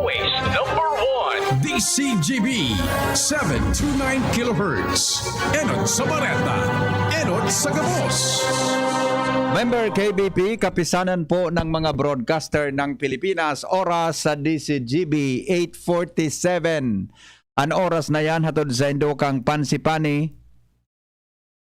always number one. DCGB 729 kHz. Enot sa Bareta. Enot sa Gabos. Member KBP, kapisanan po ng mga broadcaster ng Pilipinas, oras sa DCGB 8:47. Ang oras na yan hatod sa Indokang Pansipani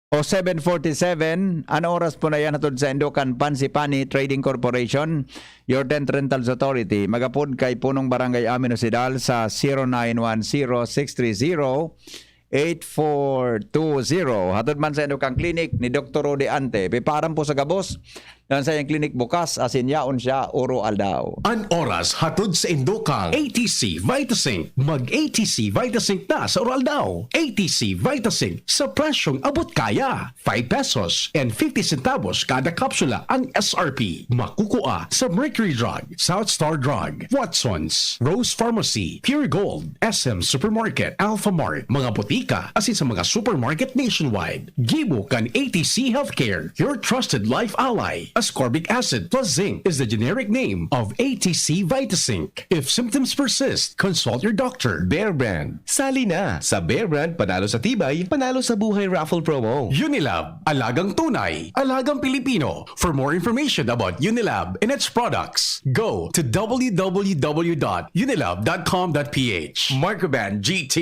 o 7:47. Ang oras po na yan hatod sa Indokang Pansipani Trading Corporation, your Dent Rentals Authority. Magapod kay punong barangay Amino Sidal sa 0910-630-8420. Hatod man sa Indokang Clinic ni Dr. Rode Ante. Piparam po sa Gabos. Yan sa iyang clinic bukas, asinyaon siya, uro aldaw. An oras hatod sa Indokang ATC Vitasync. Mag-ATC Vitasync na sa oral daw. ATC Vitasync sa presyong abot kaya. 5 pesos and 50 centavos kada kapsula ang SRP. Makukuha sa Mercury Drug, South Star Drug, Watsons, Rose Pharmacy, Pure Gold, SM Supermarket, Alpha Mart, mga botika, asin sa mga supermarket nationwide. Gibo kan ATC Healthcare, your trusted life ally. Ascorbic acid plus zinc is the generic name of ATC Vitasync. If symptoms persist, consult your doctor. Bear Brand. Sali na sa Bear Brand, panalo sa tibay, panalo sa buhay raffle promo. Unilab, alagang tunay, alagang Pilipino. For more information about Unilab and its products, go to www.unilab.com.ph. Microban GT.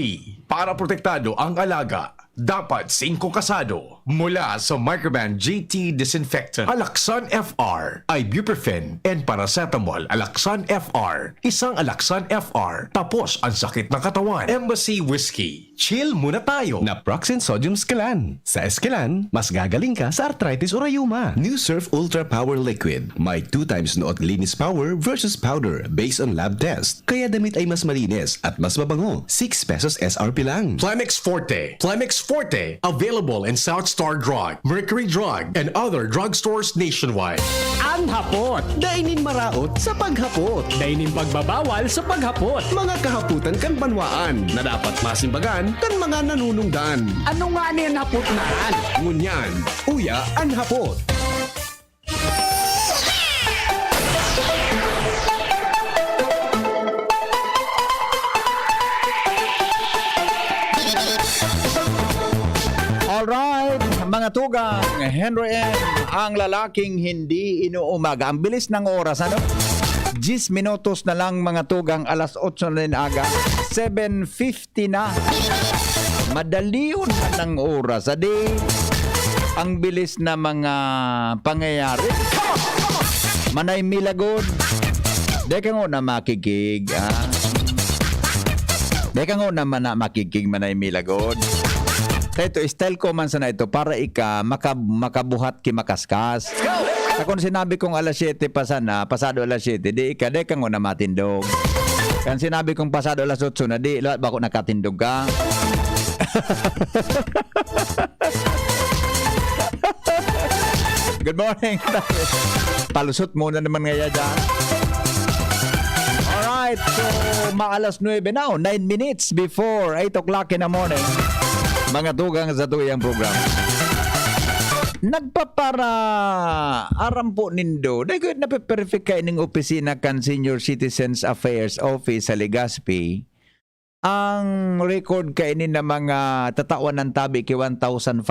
Para protektado ang alaga, dapat 5 kasado. Mula sa Microban GT Disinfectant, Alaxan FR, Ibuprofen, and Paracetamol. Alaxan FR, isang Alaxan FR, tapos ang sakit ng katawan. Embassy Whiskey, chill muna tayo. Naproxen Sodium Scalan. Sa Escalan, mas gagaling ka sa arthritis o rayuma. New Surf Ultra Power Liquid. May 2 times noot linis power versus powder based on lab test. Kaya damit ay mas malinis at mas mabango. 6 pesos SRP lang. Plemix Forte. Plemix Forte, available in South Star Drug, Mercury Drug, and other drugstores nationwide. Ang hapot. Dainin maraot sa paghapot. Dainin pagbabawal sa paghapot. Mga kahaputan kan banwaan na dapat masimbagan kan mga nanunungdan. Ano nga niyan hapot naan? Ngunyan, uya ang hapot. Alright, mga tugang, Henry M., ang lalaking hindi inuumaga. Ang bilis ng oras, ano? 10 minutos na lang mga tugang, alas 8 na rin aga. 7:50 na. Madalion na ng oras. Adi, ang bilis na mga pangyayari. Manay milagod. Deka nga na makikig. Deka nga naman na makikig manay milagod. Ito, style ko man sana ito para makabuhat ki makaskas. Sa kung sinabi kong alas 7 pa sana, pasado alas 7, di kang na matindog. Kan sinabi kong pasado alas 8 na, di lahat ba ako nakatindog ka? Good morning. Palusot muna naman ngayon dyan. Alright, so maalas 9 na, 9 minutes before 8 o'clock in the morning. Mga tugang sa tuyang program. Nagpapara aram po nindo. Dahil nape-perfect kayo ng opisina kan Senior Citizens Affairs Office sa Legazpi. Ang record kayo ng mga tatawan ng tabi kay 1,500.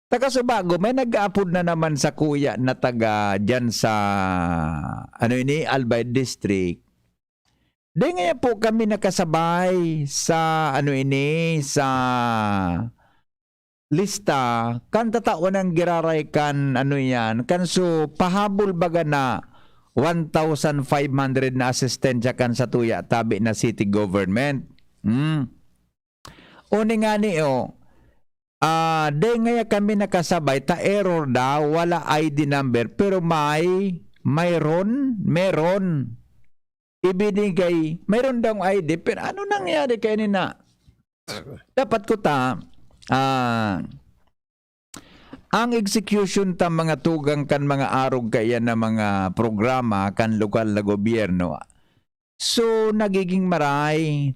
Taga Subago, may nag-upload na naman sa kuya na taga dyan sa Albay District. Di nga po kami nakasabay sa sa lista kan tatawan ng giraray kan kan so pahabol baga na 1,500 na asistensya kan sa tuya tabi na city government. Uni nga ni di nga kami nakasabay ta error daw wala ID number pero meron ibinigay, mayroon daw ID, pero ano nangyari kay nina? Dapat ko ang execution ta mga tugang kan mga arog kaya na mga programa kan lokal na gobyerno. So, nagiging maray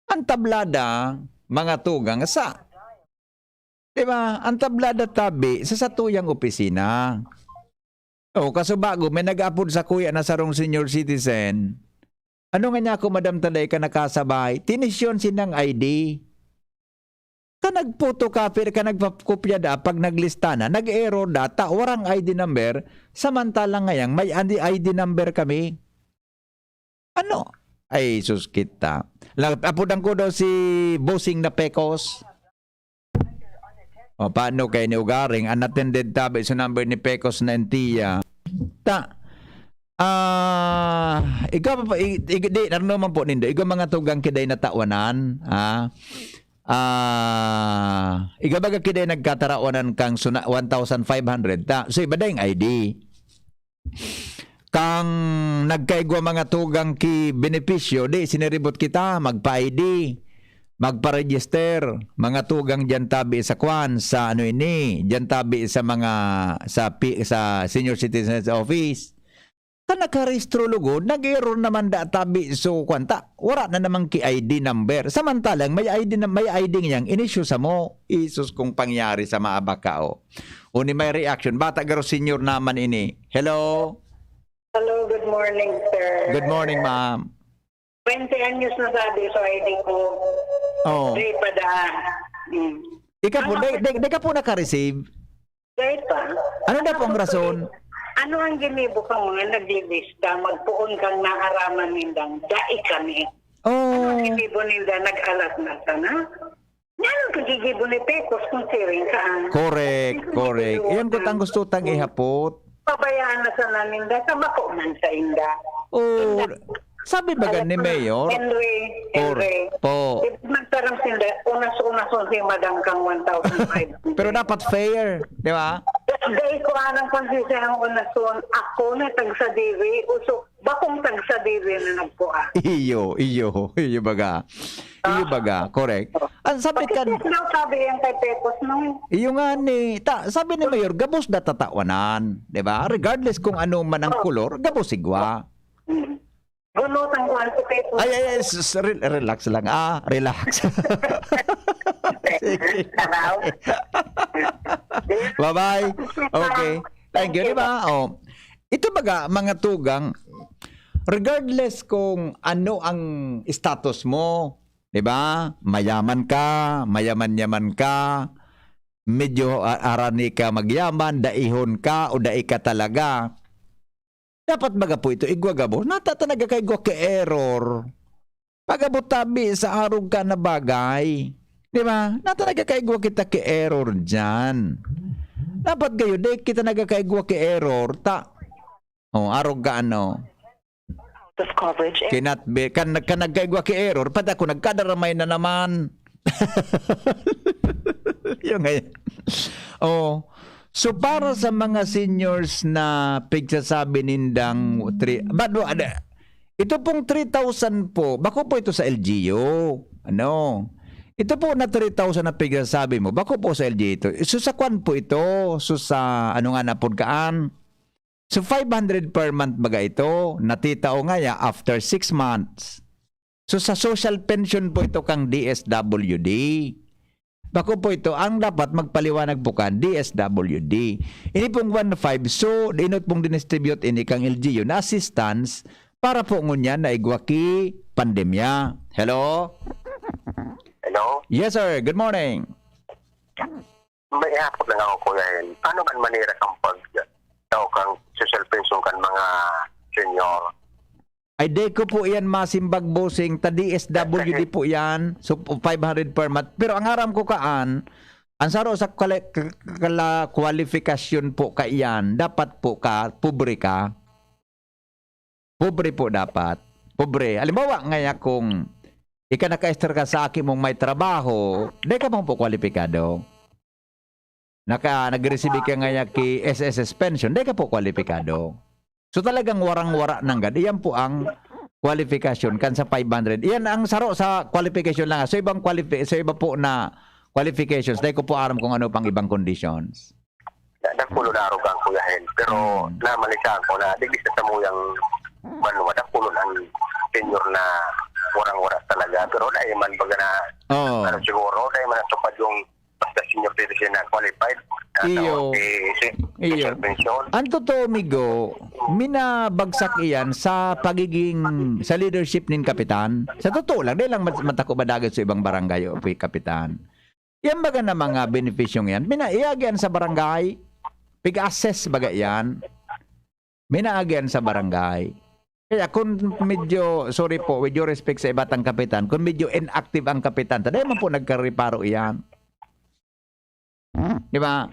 ang tablada, mga tugang, diba? Ang tablada tabi sa satuyang opisina. Oh, kaso bago, may nag-upload sa kuya na sarong senior citizen. Ano nga niya ako, Madam Taday, ka nakasabay? Tinisyon sinang ID. Ka nagphotocopy, ka nagpakopya da, pag naglista na, nag-error data, warang ID number, samantalang ngayang may ID number kami. Ano? Ay, sus kita. Apudan ko daw si Bossing na Pecos. O, paano kay ni Ugaring? Unattended tabi sa number ni Pecos na Entiya. Ikaw pa, di, naman po nindo, ikaw mga tugang kiday na tawanan, ikaw baga kiday nagkatarawanan kang 1,500, so iba da yung ID. Kang nagkaigwa mga tugang ki benepisyo, di, siniribot kita, magpa-ID, magpa-register, mga tugang dyan tabi sa kwan, sa ano ini, dyan tabi sa mga, sa Senior Citizens Office. Kan nakarehistro lugod, nag-error naman da tabi so kwanta. Wala na naman ki ID number. Samantalang may ID niyang inisyu sa mo. Isus kung pangyari sa maabakao. Uni may reaction. Bata garo senior naman ini. Hello? Hello, good morning, sir. Good morning, ma'am. 20 anyos na sabi sa ID ko. Oh. Di pa daan. Ika po, di ka po naka-receive? Dahil pa. Ano na po ang rason? Ano ang ginibo ka mga naglilista, magpuon kang naaraman nindang, dai kami. Ano ang Oh. ginibo ninda, nag-alat na sana? Yan ang kagigibo ni Pecos kung siring ka. Correct. Iyan ko tang gusto tang ihapot. Pabayaan na sana ninda, kabako man sa inda. Oh. Sabi ba ni Mayor? Henry. Po. Magtarang sila, unas-unas si Madam kang 1,500. Pero dapat fair, di ba? Dahil ko anang konsisya ang unason, ako na tagsadiri, uso, bakong tagsadiri na nagpuha. Iyo baga. Correct. Ang sabi kan, Daw sabi yan kay Pecos nung, iyo nga ni, sabi ni Mayor, gabos na tatawanan, di ba? Regardless kung ano man ang kulor, gabos sigwa. gunutan ko ang si Pecos. Ay, relax lang. Relax. Sige. Bye-bye. Okay. Thank you, di ba? Oh. Ito baga, mga tugang, regardless kung ano ang status mo, di ba? Mayaman ka, mayaman-yaman ka, medyo arani ka magyaman, daihon ka o dai ka talaga. Dapat baga po ito, igwagabo, natatanaga kay gwa error. Pagabot tabi sa arog ka na bagay. Di ba? Natanaga kay gwa kita ki error dyan. Dapat kayo, di kita naga kay gwa ki error, arog ka ano. Cannot be, kan nagkaigwa ki error, pati ako nagkadaramay na naman. Yung ngayon. So para sa mga seniors na pigsasabi nindang ito pong 3,000 po, bako po ito sa LGU. Ito po na 3,000 na pigsasabi mo, bako po sa LGU ito. So sa kwan po ito, so sa ano nga napodkaan. So 500 per month baga ito, natitao nga ya after 6 months. So sa social pension po ito kang DSWD. Bako po ito, ang dapat magpaliwanag po kan DSWD. Ini pong 1.5, so dinot pong dinistribute ini kang LGU na assistance para po ngunyan na igwaki pandemya. Hello? Hello? Yes sir, good morning. May hapon lang ako kuya. Paano man manira kang daw kang social pension kan mga senior? Ay de ko po yan masimbag bossing, ta DSWD po yan, so 500 per month. Pero ang aram ko kaan, ang saro sa kwalifikasyon po ka iyan, dapat po ka, pobre ka. Pobre po dapat. Pobre. Halimbawa ngaya kung ika naka-ester ka sa akin mong may trabaho, de ka po kwalipikado. Nag-receive ka ngaya ki SSS pension, de ka po kwalipikado. So talagang warang-wara ng gad. Iyan po ang qualification kan sa 500. Iyan ang saro sa qualification lang. So ibang so iba po na qualifications. Dahil ko po aram kung ano pang ibang conditions. Nagpulo na araw kang kuyahin. Pero namalisan ko na digis na mo yung manwa. Nagpulo ng senior na warang-wara talaga. Pero na man baga na siguro na man natupad yung basta senior citizen na qualified. Iyo. special pension. Ang totoo, Migo, minabagsak iyan sa pagiging, sa leadership nin kapitan. Sa totoo lang, dahil lang matako badagat sa ibang barangay o kapitan. Yan baga na mga benefisyong yan. Minaiyagyan sa barangay. Pig-assess baga yan. Minaagyan sa barangay. Kaya kung medyo, sorry po, with due respect sa ibatang kapitan, kung medyo inactive ang kapitan, taday man po nagkareparo iyan. Di ba?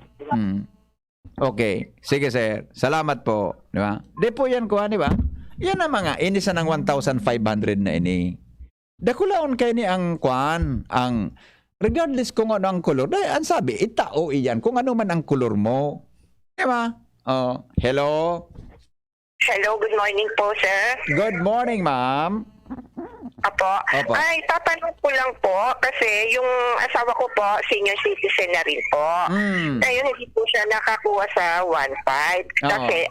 Okay. Sige, sir. Salamat po. Di ba? Di po yan kuha, di ba? Yan ang mga inisa ng 1,500 na ini. Dakulaon kayo ni ang kuhan, ang regardless kung ano ang kulor. Dahil ang sabi, itao iyan kung ano man ang kulor mo. Di ba? Oh, hello? Hello, good morning po, sir. Good morning, ma'am. Apo. Opo. Ay, tatanong ko lang po kasi yung asawa ko po, senior citizen na rin po. Ngayon, hindi po siya nakakuha sa 1.5 kasi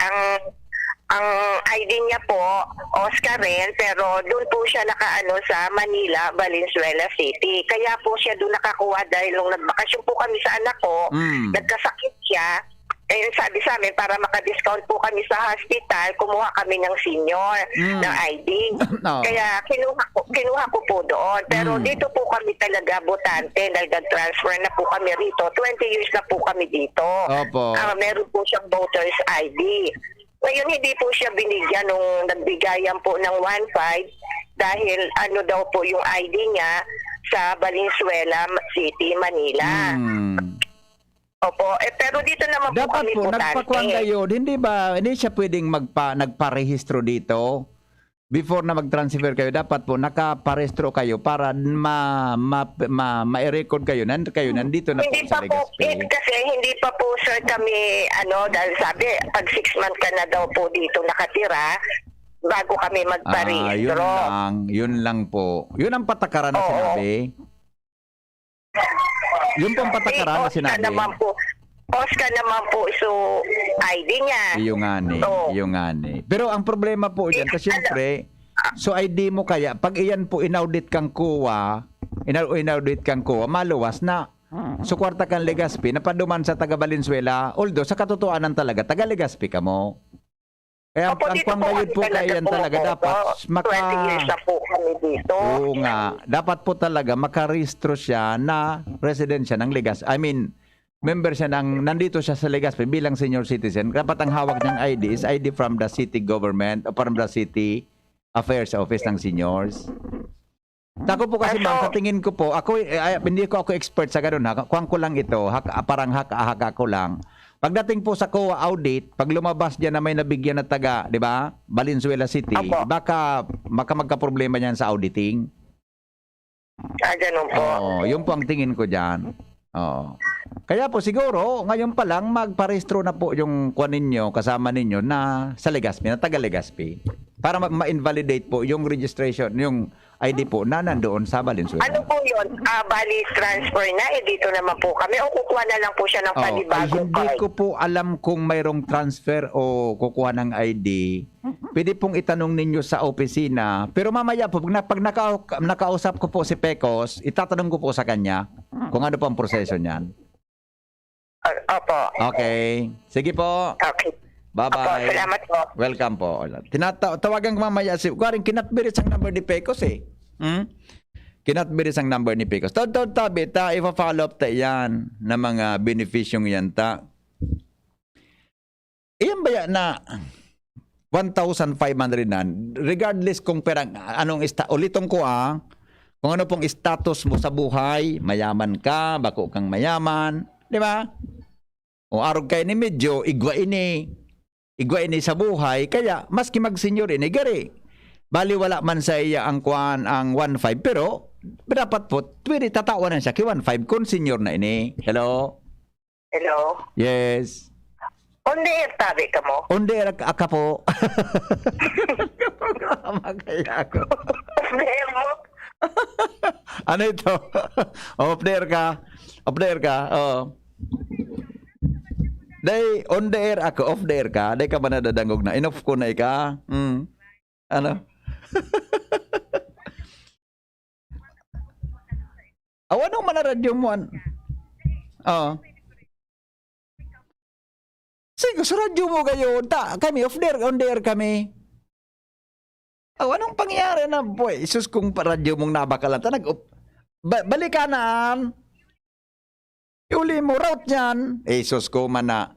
ang ID niya po, Oscar rin, pero doon po siya nakaano sa Manila, Valenzuela City. Kaya po siya doon nakakuha dahil nung nagbakasyon po kami sa anak ko, nagkasakit siya. Ayun, sabi sa amin, para maka-discount po kami sa hospital, kumuha kami ng senior ng ID. Kaya kinuha ko po doon. Pero dito po kami talaga botante dahil nag-transfer na po kami rito. 20 years na po kami dito. Opo. Meron po siyang voters ID. Ngayon, hindi po siya binigyan nung nagbigayan po ng 1.5 dahil ano daw po yung ID niya sa Valenzuela City, Manila. Opo, pero dito naman po Dapat kami po, botante. nagpakuan kayo. Hindi ba, hindi siya pwedeng nagparehistro dito? Before na mag-transfer kayo, dapat po nakaparehistro kayo para ma-record kayo. Nandito na Hindi po sa pa po, Legazpi. kasi hindi pa po sir kami, dahil sabi, pag 6 months ka na daw po dito nakatira, bago kami magparehistro. Yun lang po. Yun ang patakaran na sinabi. Yun pong patakaran na sinabi. Oscar naman po so ID niya. Yung ngani. Pero ang problema po dyan, kasi syempre, so ID mo kaya, pag iyan po inaudit kang kuwa, maluwas na. So kwarta kang Legazpi, napaduman sa taga Valenzuela, although sa katotohanan talaga, taga Legazpi ka mo. Kaya Opo, ang dito po panggayod po kami kayan talaga dapat 20 years na po kami dito. Oo nga, dapat po talaga makarehistro siya na resident siya ng Legazpi. I mean, member siya nandito siya sa Legazpi bilang senior citizen. Dapat ang hawak niyang ID is ID from the city government o from the city affairs office ng seniors. Tako po kasi ma'am, sa tingin ko po, hindi ko ako expert sa ganun. Kuwang ko lang ito, parang haka ko lang. Pagdating po sa COA audit, pag lumabas diyan na may nabigyan na taga, di ba? Valenzuela City, baka magka-problema niyan sa auditing. Ganun po. Yun po ang tingin ko diyan. Kaya po siguro, ngayon pa lang magparehistro na po yung kuwan ninyo, kasama ninyo na sa Legazpi, na taga Legazpi. Para ma-invalidate po yung registration, yung ID po na nandoon sa Valenzuela. Ano po yun? Bali transfer na, dito naman po kami o kukuha na lang po siya ng panibagong hindi card? ko po alam kung mayroong transfer o kukuha ng ID. Pwede pong itanong ninyo sa opisina. Pero mamaya po, pag nakausap ko po si Pecos, itatanong ko po sa kanya kung ano po ang proseso niyan. Opo. Okay. Sige po. Okay. Bye-bye. Opo, salamat po. Welcome po. Tawagan ko mamaya si... Kuwaring kinatbiris ang number ni Pecos eh. Kinatbiris ang number ni Pecos. Tabi, ipa-follow up ta yan na mga benefisyong yan ta. Iyan ba yan na 1,500 na? Regardless kung perang... Ulitong ko kung ano pong status mo sa buhay, mayaman ka, bako kang mayaman, di ba? O arog kayo ni medyo, igwa ini sa buhay, kaya maski mag-senior ini, gari. Bali wala man sa iya ang 1.5, pero dapat po, pwede tatawanan siya ki 1.5 kung senior na ini. Hello? Hello? Yes. Onde tabi ka mo? Onde ka po? Magkaya ako. Ano ito? Off-there ka? Off-there ka? Oo. Day, on the air ako, off the air ka. Day ka ba nadadangog na? Enough ko na ika. Ano? Anong man na radyo mo? Oo. Sige, sa radyo mo gayon. Kami, on the air kami. Oh, anong pangyayari na, boy? Isus kung radyo mong nabakalan. Balikanan. Iuli mo, route niyan. Isus ko man na.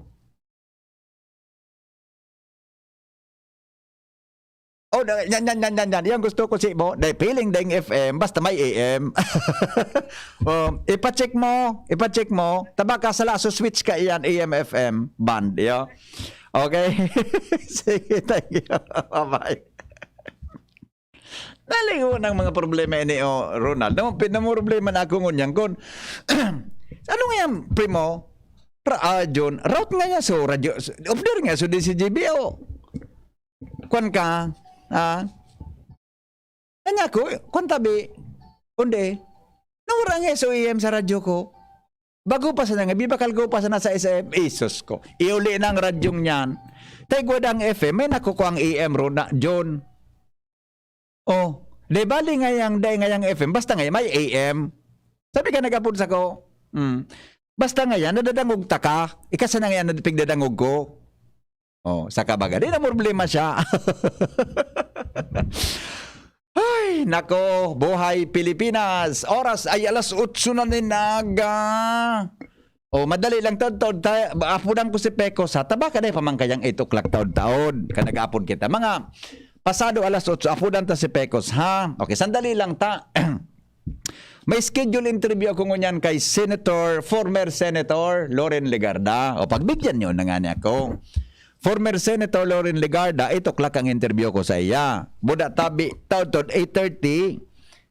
Oh, yan. Yan gusto ko si mo. Dahil piling dahil FM, basta may AM. Ipacheck mo. Tabaka sa laso, switch ka iyan, AM, FM, band. Yo. Okay? Sige, thank you. Bye-bye. Naligo ng mga problema ini, Ronald. Pinamroblema na ako ngunyan. Ano nga yan, primo? John, route nga niya so radio. Update nga so DCGB, Kwan ka, Kanya ko, kung tabi, kundi, nawara nga SOEM sa radyo ko. Bago pa sa nga, bibakal ko pa sa nasa SM, isos ko. Iuli ng radyong niyan. Tay gwadang FM, may nakukuha ang AM ro na, John. Oh, de bali ngayang FM, basta ngayon, may AM. Sabi ka nagapod sa ko, basta ngayon, nadadangog taka, ikasa na ngayon, nadapigdadangog ko. Oh, sa kabaga, di na problema siya. Ay, nako, buhay Pilipinas. Oras ay 8:00 na ninaga. Oh, madali lang taod-taod. Apudan ko si Pecos ha. Taba ka na pamangkayang 8 o'clock taod-taod. Kanag-apod kita. Mga pasado 8:00, apudan ta si Pecos ha. Okay, sandali lang ta. May schedule interview ako ngunyan kay former Senator Loren Legarda. O pagbigyan nyo na nga niya ako. Former Senator Loren Legarda, 8 o'clock ang interview ko sa iya. Buda tabi, taon 8:30,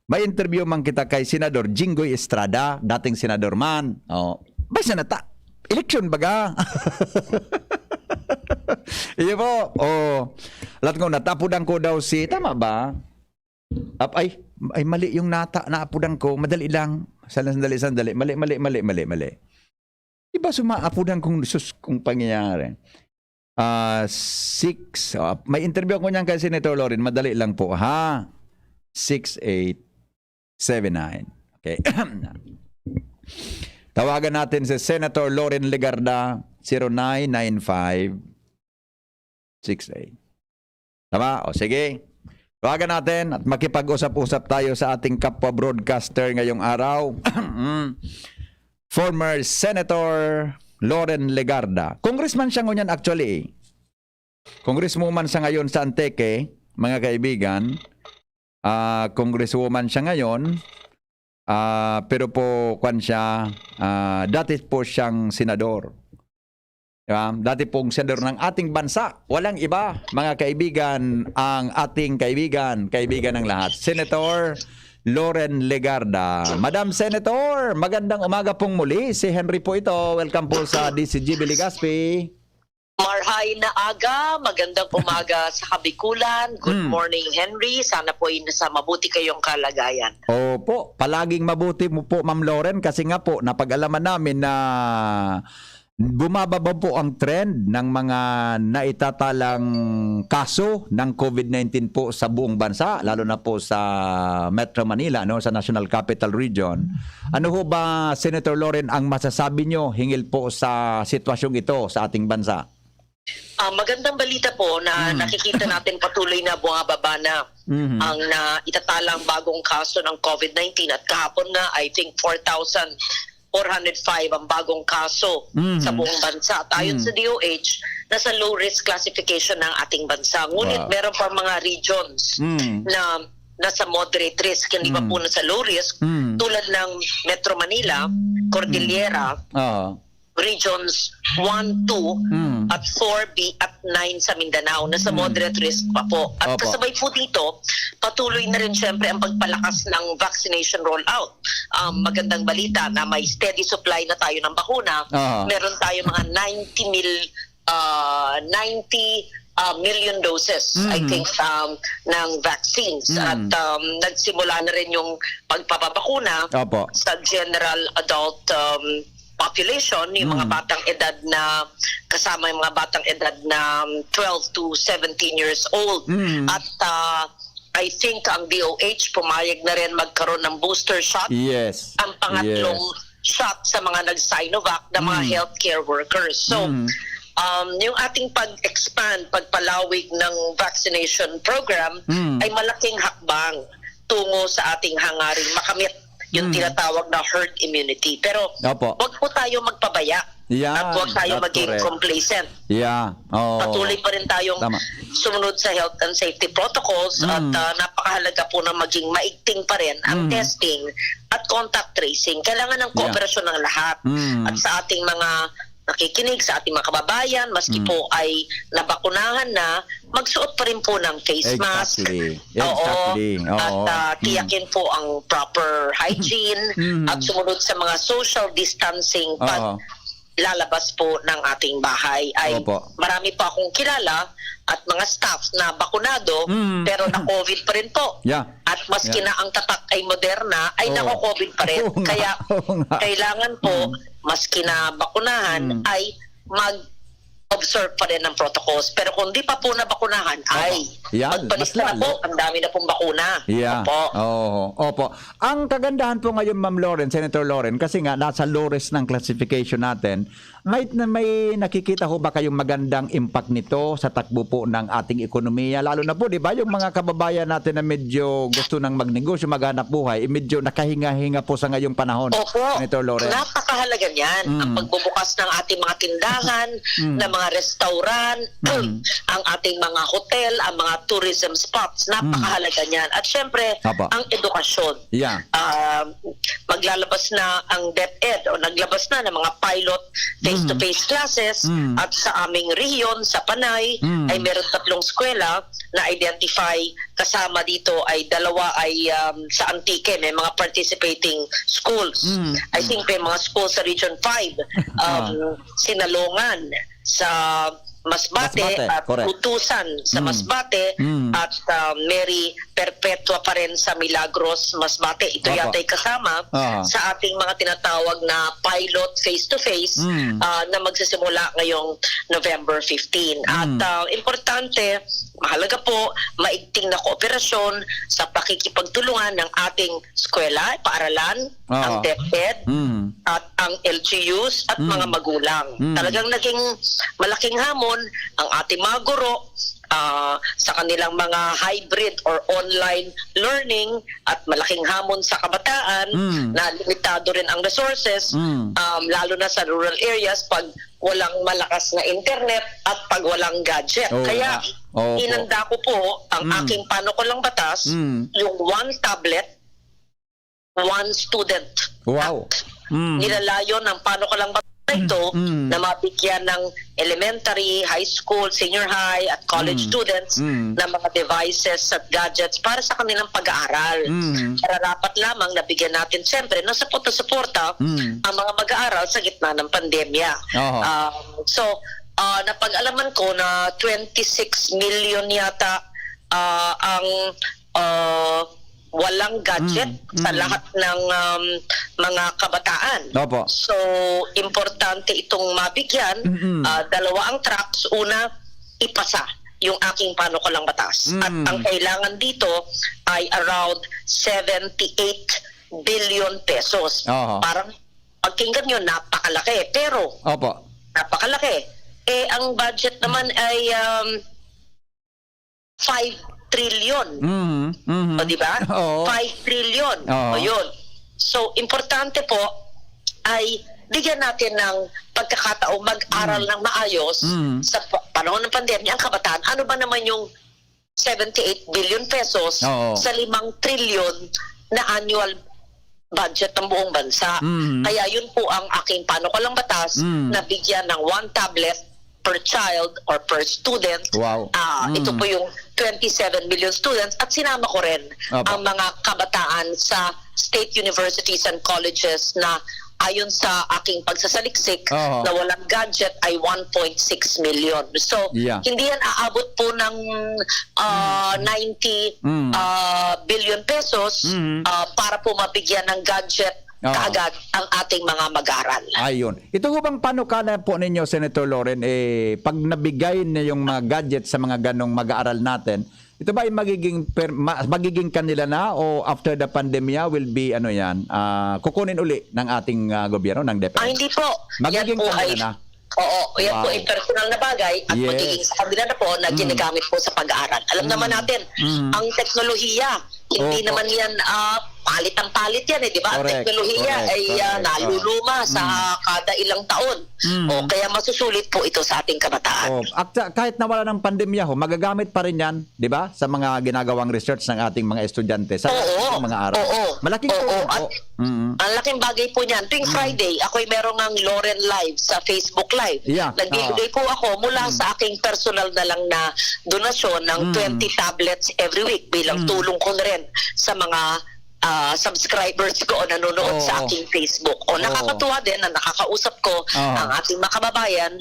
may interview man kita kay Senador Jinggoy Estrada, dating senador man. Oh, bay senata, election baga. Iyo po, lahat ko natapudan ko daw si, tama ba? Ay, mali yung naapudan ko, madali lang. Sandali, mali. Iba sumaapudan kong sus kung pangyayari. 6. May interview ko niyan kay Senator Loren. Madali lang po, ha? 6879. Okay. Tawagan natin si Senator Loren Legarda, 0995-68. Tama? O, sige. Tawagan natin at makipag-usap-usap tayo sa ating kapwa broadcaster ngayong araw. Former Senator Loren Legarda. Congressman siya ngunyan actually. Congresswoman siya ngayon sa Antique, mga kaibigan. Congresswoman siya ngayon. Pero po, dati po siyang senador. Diba? Dati pong senador ng ating bansa. Walang iba, mga kaibigan, ang ating kaibigan ng lahat. Senator Loren Legarda. Madam Senator, magandang umaga pong muli. Si Henry po ito. Welcome po sa DCGB Legazpi. Marhay na aga, magandang umaga sa Kabikulan. Good morning, Henry. Sana po nasa mabuti kayong kalagayan. Opo, palaging mabuti mo po, Ma'am Loren, kasi nga po, napag-alaman namin na bumababa po ang trend ng mga naitatalang kaso ng COVID-19 po sa buong bansa, lalo na po sa Metro Manila, no, sa National Capital Region. Ano ho ba, Senator Loren, ang masasabi nyo hingil po sa sitwasyong ito sa ating bansa? Magandang balita po na nakikita natin patuloy na bumababa na ang naitatalang bagong kaso ng COVID-19 at kahapon na I think 4,405 ang bagong kaso sa buong bansa. At ayon sa DOH, nasa low risk classification ng ating bansa. Ngunit meron pa mga regions na nasa moderate risk, hindi pa po nasa low risk, tulad ng Metro Manila, Cordillera, regions 1, 2, at 4B at 9 sa Mindanao. Nasa moderate risk pa po. At kasabay po dito, patuloy na rin syempre ang pagpalakas ng vaccination rollout. Magandang balita na may steady supply na tayo ng bakuna. Meron tayo mga 90 million doses, I think, ng vaccines. At nagsimula na rin yung pagpapabakuna sa general adult population, yung mga batang edad na kasama yung mga batang edad na 12 to 17 years old. At I think ang DOH pumayag na rin magkaroon ng booster shot. Yes. Ang pangatlong shot sa mga nag-Sinovac na mga healthcare workers. So, yung ating pag-expand, pagpalawig ng vaccination program ay malaking hakbang tungo sa ating hangaring makamit yung tinatawag na herd immunity. Pero Opo. wag po tayo magpabaya Yan, at wag tayo that's maging correct. complacent. Yeah. Oh. Patuloy pa rin tayong Tama. sumunod sa health and safety protocols at napakahalaga po na maging maigting pa rin ang testing at contact tracing. Kailangan ng kooperasyon ng lahat. At sa ating mga nakikinig, sa ating mga kababayan, maski po ay nabakunahan na, magsuot pa rin po ng face mask. Exactly. Oo. Exactly. Oo. At tiyakin po ang proper hygiene at sumunod sa mga social distancing pag lalabas po ng ating bahay. Ay Opo. marami pa akong kilala at mga staff na bakunado pero na-COVID pa rin po. Yeah. At maski na ang tatak ay Moderna, ay Oo. nako-COVID pa rin. Oo nga. Kaya Oo nga. kailangan po, maski na bakunahan, ay mag-observe pa rin ng protocols. Pero kung di pa po nabakunahan, ay Yan, magpalis mas na lalo. po. Ang dami na pong bakuna. Yeah. Opo. Oo. Opo. Ang kagandahan po ngayon, Ma'am Lauren, Senator Lauren, kasi nga nasa lowest ng classification natin, may nakikita ho ba kayong magandang impact nito sa takbo po ng ating ekonomiya? Lalo na po, di ba, yung mga kababayan natin na medyo gusto nang magnegosyo, maghanap buhay, medyo nakahinga-hinga po sa ngayong panahon. Opo, Senator Lauren. napakahalaga niyan. Ang pagbubukas ng ating mga tindahan, ng mga restaurant, ang ating mga hotel, ang mga tourism spots, napakahalaga niyan. At syempre, Apa. ang edukasyon. Yeah. Maglalabas na ang DepEd o naglabas na ng mga pilot face-to-face classes at sa aming rehiyon, sa Panay, ay meron 3 eskwela na identify. Kasama dito ay 2 ay sa Antique, may mga participating schools. I think may mga schools sa Region 5, Sinalongan, sa Masbate, Masbate, at correct. Utusan sa Masbate, at Mary Perpetua pa rin sa Milagros, Masbate. Ito Opo. yata ay kasama sa ating mga tinatawag na pilot face-to-face na magsisimula ngayong November 15. At importante, mahalaga po, maigting na kooperasyon sa pakikipagtulungan ng ating eskwela, paaralan, ang DepEd, at ang LGUs at mga magulang. Talagang naging malaking hamon ang ating mga guro sa kanilang mga hybrid or online learning at malaking hamon sa kabataan na limitado rin ang resources, lalo na sa rural areas pag walang malakas na internet at pag walang gadget. Oo Kaya nga. Opo. inanda ko po ang aking panukulang batas, yung 1 tablet, 1 student. Wow. Nilalayo ng panukulang batas na ito na mabigyan ng elementary, high school, senior high at college students ng mga devices at gadgets para sa kanilang pag-aaral. Para dapat lamang nabigyan natin siyempre ng suporta ang mga mag-aaral sa gitna ng pandemya. So, napag-alaman ko na 26 million yata ang walang gadget sa lahat ng mga kabataan. Opo. So, importante itong mabigyan. 2 ang tracks. Una, ipasa yung aking panukulang batas. At ang kailangan dito ay around 78 billion pesos. Parang pagkinggan nyo, napakalaki. Pero, Opo. napakalaki. Ang budget naman ay 5 trillion. O, di ba? Oo. 5 trillion. O, yun. So, importante po ay bigyan natin ng pagkakataong mag-aral ng maayos sa panahon ng pandemya ang kabataan. Ano ba naman yung 78 billion pesos sa 5 trillion na annual budget ng buong bansa? Kaya yun po ang aking panukulang batas na bigyan ng 1 tablet per child or per student. Wow. Ito po yung 27 million students at sinama ko rin ang mga kabataan sa state universities and colleges na ayon sa aking pagsasaliksik na walang gadget ay 1.6 million. So, hindi yan aabot po ng 90 billion pesos para po mabigyan ng gadget kaagad ang ating mga mag-aaral. Ayun. Ito ho bang panukala po ninyo, Senator Lauren, pag nabigay na yung mga gadgets sa mga ganong mag-aaral natin, ito ba ay magiging kanila na o after the pandemya will be kukunin uli ng ating gobyerno, ng DepEd? Hindi po. Magiging yan po kanila ay na. Oo, yan po Wow. ay personal na bagay at Yes. magiging sa kanila na po na ginagamit po sa pag-aaral. Alam naman natin, ang teknolohiya, hindi Opo. naman yan palit yan di ba? Ang Correct, teknolohiya correct, ay correct. naluluma sa kada ilang taon. O kaya masusulit po ito sa ating kabataan. Oh, at kahit nawala ng pandemya ho, magagamit pa rin yan, 'di ba? Sa mga ginagawang research ng ating mga estudyante sa Oo. mga araw. Oo. Malaking Oo. tulong At po. Mm. ang laking bagay po niyan. Tuwing Friday, ako'y meron ng Loren Live sa Facebook Live. Yeah. Nagbibigay po ako mula sa aking personal na lang na donasyon ng 20 tablets every week bilang tulong ko na rin sa mga subscribers ko o nanonood Oo. sa aking Facebook. O nakakatuwa din na nakakausap ko ang ating mga kababayan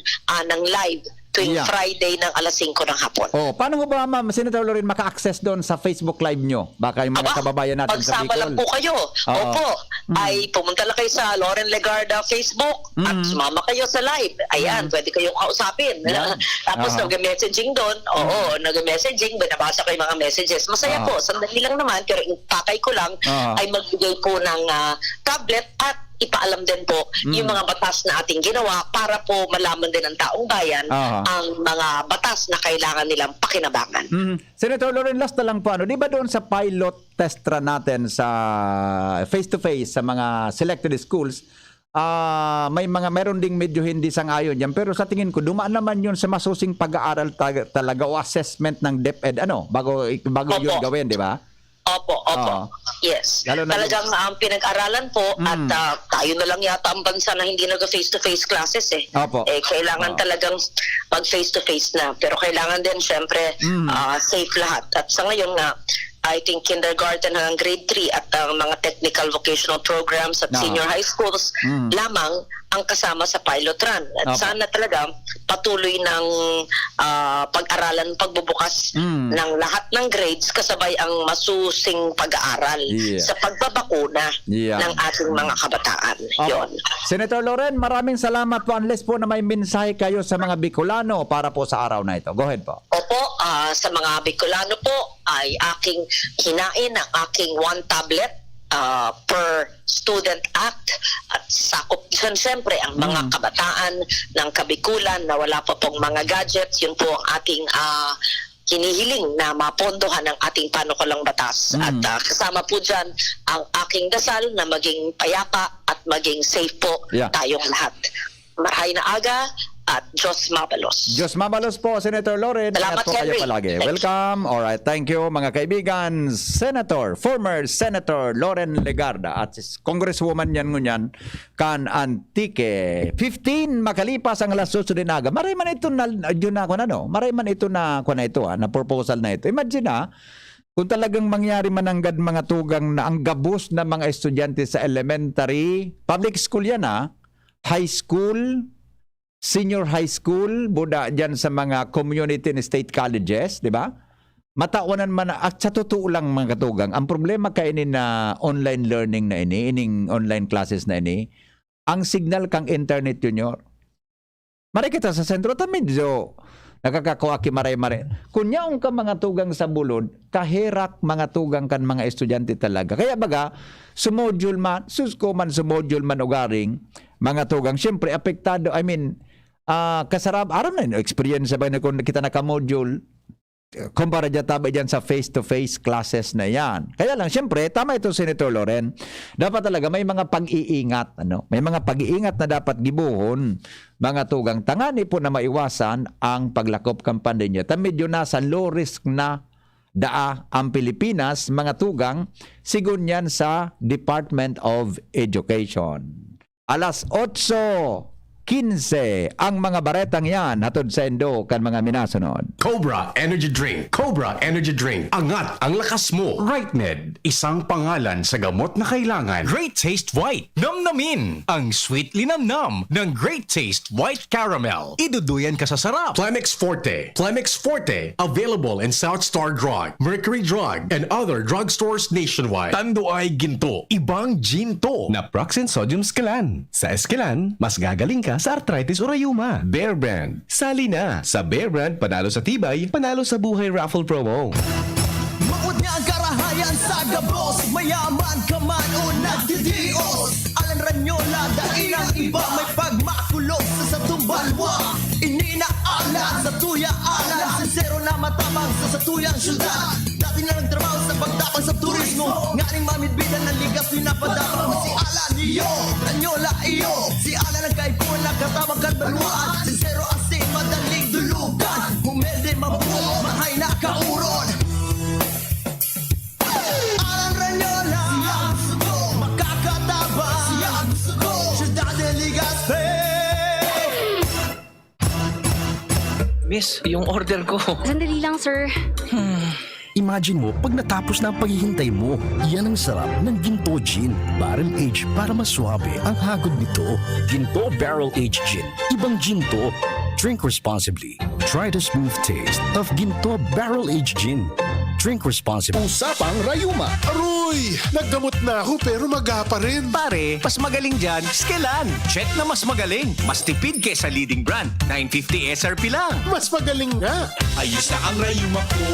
ng live tuwing Yeah. Friday ng alas 5 ng hapon. Oh, paano ho ba Ma'am Senator Loren maka-access doon sa Facebook Live nyo? Baka yung mga kababayan natin sa pagsama lang po Bicol. kayo. Opo. Ay pumunta lang kayo sa Loren Legarda Facebook at sumama kayo sa live. Ayan, pwede kayong kausapin. Yeah. Tapos nag-messaging doon. Oo, nag-messaging. Binabasa ko yung mga messages. Masaya po. Sandali lang naman. Pero yung pakay ko lang ay magbigay po ng tablet at ipaalam din po yung mga batas na ating ginawa para po malaman din ng taong bayan ang mga batas na kailangan nilang pakinabangan. Senator Loren, last na lang po, di ba doon sa pilot test run natin sa face-to-face sa mga selected schools, meron ding medyo hindi sang-ayon yan, pero sa tingin ko dumaan naman yun sa masusing pag-aaral talaga o assessment ng DepEd bago yun gawin, di ba? Opo. Yes. Lalo na Talagang pinag-aralan po at tayo na lang yata ang bansa na hindi nag-face-to-face classes eh. Opo. Kailangan talagang mag-face-to-face na. Pero kailangan din syempre safe lahat. At sa ngayon nga, I think kindergarten hanggang grade 3 at ang mga technical vocational programs at senior high schools lamang ang kasama sa pilot run. At sana talaga patuloy ng pag-aralan, pagbubukas ng lahat ng grades kasabay ang masusing pag-aaral sa pagbabakuna ng ating mga kabataan. Yon. Senator Loren, maraming salamat po. Unless po na may mensahe kayo sa mga Bicolano para po sa araw na ito. Go ahead po. Opo, sa mga Bicolano po ay aking hinain ang aking 1 tablet per Student Act at sakop dyan siyempre ang mga kabataan ng Kabikulan na wala pa pong mga gadgets. Yun po ang ating hinihiling na mapondohan ng ating panukalang batas. At kasama po dyan ang aking dasal na maging payapa at maging safe po tayong lahat. Marahay na aga at Diyos mabalos. Diyos mabalos po, Senator Loren. Salamat, Ingat po kayo Henry. palagi. Thank you. Welcome. Alright, thank you mga kaibigan. Former Senator Loren Legarda at Congresswoman yan ngunyan kan Antique. 15 makalipas ang alas 8 din aga. Maray man ito na proposal na ito. Imagine kung talagang mangyari mananggad mga tugang na ang gabos na mga estudyante sa elementary, public school yan high school, senior high school, buda dyan sa mga community and state colleges, di ba? Mataunan man at sa totoo lang mga katugang, ang problema kainin na online learning na ining online classes na ang signal kang internet junior. Mari kita sa sentro ta medyo nakakakuha ki maray-maray. Kunyaong ka mga tugang sa bulod, kahirak mga tugang kan mga estudyante talaga. Kaya baga, sumodule man ugaring, mga tugang, syempre apektado, kasarap, aram na experience ba na kung kita naka-module, kumpara dyan tabi dyan sa face-to-face classes na yan. Kaya lang, syempre, tama ito Senator Loren, dapat talaga may mga pag-iingat, may mga pag-iingat na dapat gibuhon, mga tugang, tangani po na maiwasan ang paglakop ng pandemya. Medyo nasa low risk na ang Pilipinas, mga tugang, sigun yan sa Department of Education. Alas 8:15 ang mga baretang yan hatod sa Indo kan mga minasunod. Cobra Energy Drink. Cobra Energy Drink. Angat ang lakas mo. RightMed. Isang pangalan sa gamot na kailangan. Great Taste White. Namnamin ang sweetly namnam ng Great Taste White Caramel. Iduduyan ka sa sarap. Plemix Forte. Plemix Forte. Available in South Star Drug, Mercury Drug, and other drugstores nationwide. Tanduay Ginto. Ibang ginto. Naproxen Sodium Scalan. Sa Esquilan, mas gagaling ka sa arthritis o rayuma. Bear Brand. Sali na. Sa Bear Brand, panalo sa tibay, panalo sa buhay raffle promo. Maud nga ang karahayan sa gabos, mayaman ka man o nagdidios. Alan Ranyola, daing ang iba may pagmakulog sa tumbalwa. Ininaala sa tuya ala, sincero na matabang sa tuyang syudad. Dati na nagtrabaho sa pagtapang sa turismo, nganing mamidbidan ng ligas pinapadapang. Si Ala niyo, Ranyola iyo, si Ala nagkaikuan na katabang kalbaluan. Sincero asin, madaling dulugan, humelde mabuo, mahay na kauron. Alan Ranyola, siyang sugo, makakatabang, siyang sugo, syudad de Legazpi. Miss, yung order ko. Sandali lang, sir. Imagine mo, pag natapos na ang paghihintay mo, yan ang sarap ng Ginto Gin. Barrel Aged para mas suabe ang hagod nito. Ginto Barrel Aged Gin. Ibang ginto. Drink responsibly. Try the smooth taste of Ginto Barrel Aged Gin. Drink responsibly. Usapang Rayuma. Aroy! Naggamot na ako pero maga pa rin. Pare, mas magaling dyan, Eskelan. Check na mas magaling. Mas tipid kesa leading brand. 950 SRP lang. Mas magaling nga. Ayos na ang Rayuma ko.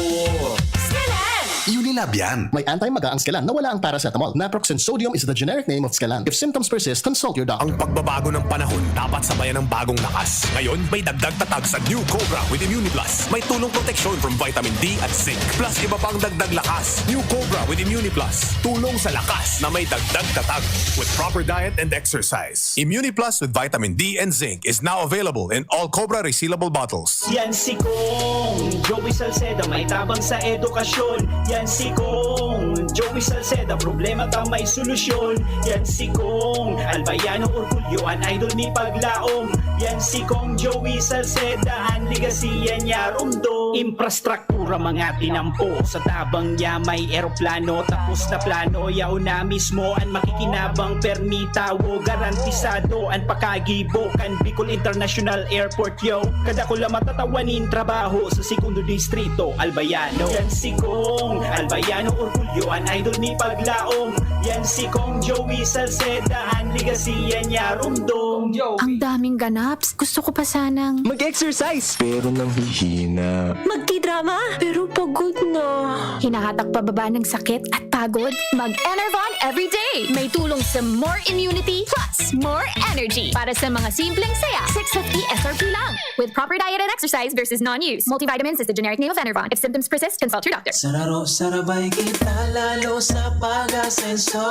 Unilab yan. May anti-maga ang Skelan na wala ang paracetamol. Naproxen sodium is the generic name of Skelan. If symptoms persist, consult your doctor. Ang pagbabago ng panahon dapat sabayan ng bagong lakas. Ngayon, may dagdag tatag sa New Cobra with ImmuniPlus. May tulong proteksyon from vitamin D at zinc. Plus iba pang dagdag lakas. New Cobra with ImmuniPlus. Tulong sa lakas na may dagdag tatag. With proper diet and exercise. ImmuniPlus with vitamin D and zinc is now available in all Cobra resealable bottles. Yan si Kong Joey Salceda, may tabang sa edukasyon. Yan si Kong Joey Salceda, problema ka may solusyon. Yan si Kong Albayano Orgulyo, an idol ni Paglaom. Yan si Kong Joey Salceda, ang ligasiya niya rumdo. Infrastruktura mga tinampo, sa tabang niya may eroplano. Tapos na plano, yaw na mismo ang makikinabang permitawo. Garantisado ang pakagibo kan Bicol International Airport yo. Kada ko lang matatawanin trabaho sa segundo distrito Albayano. Yan si Kong Albayano Orgulyo, an idol ni Paglaom. Yan si Kong Joey Salceda, ang ligasiya niya rumdong. Ang daming ganaps. Gusto ko pa sanang Mag-exercise! Pero nanghihina. magti-drama, pero pagod na. Hinahatak pababa ng sakit at pagod? Mag-Enervon everyday. May tulong sa more immunity plus more energy. Para sa mga simpleng saya, 650 SRP lang. With proper diet and exercise versus non-use. Multivitamins is the generic name of Enervon. If symptoms persist, consult your doctor. Sararo, sarabay kita lalo sa pag-asenso.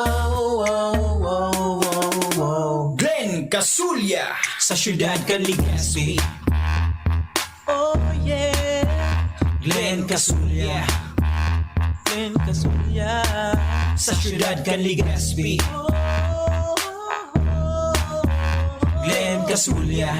Glenn Casulya sa Syudad Legazpi. Oh yeah, Glenn Casulya. Glenn Casulya Sa Syudad Legazpi. Glenn Casulya.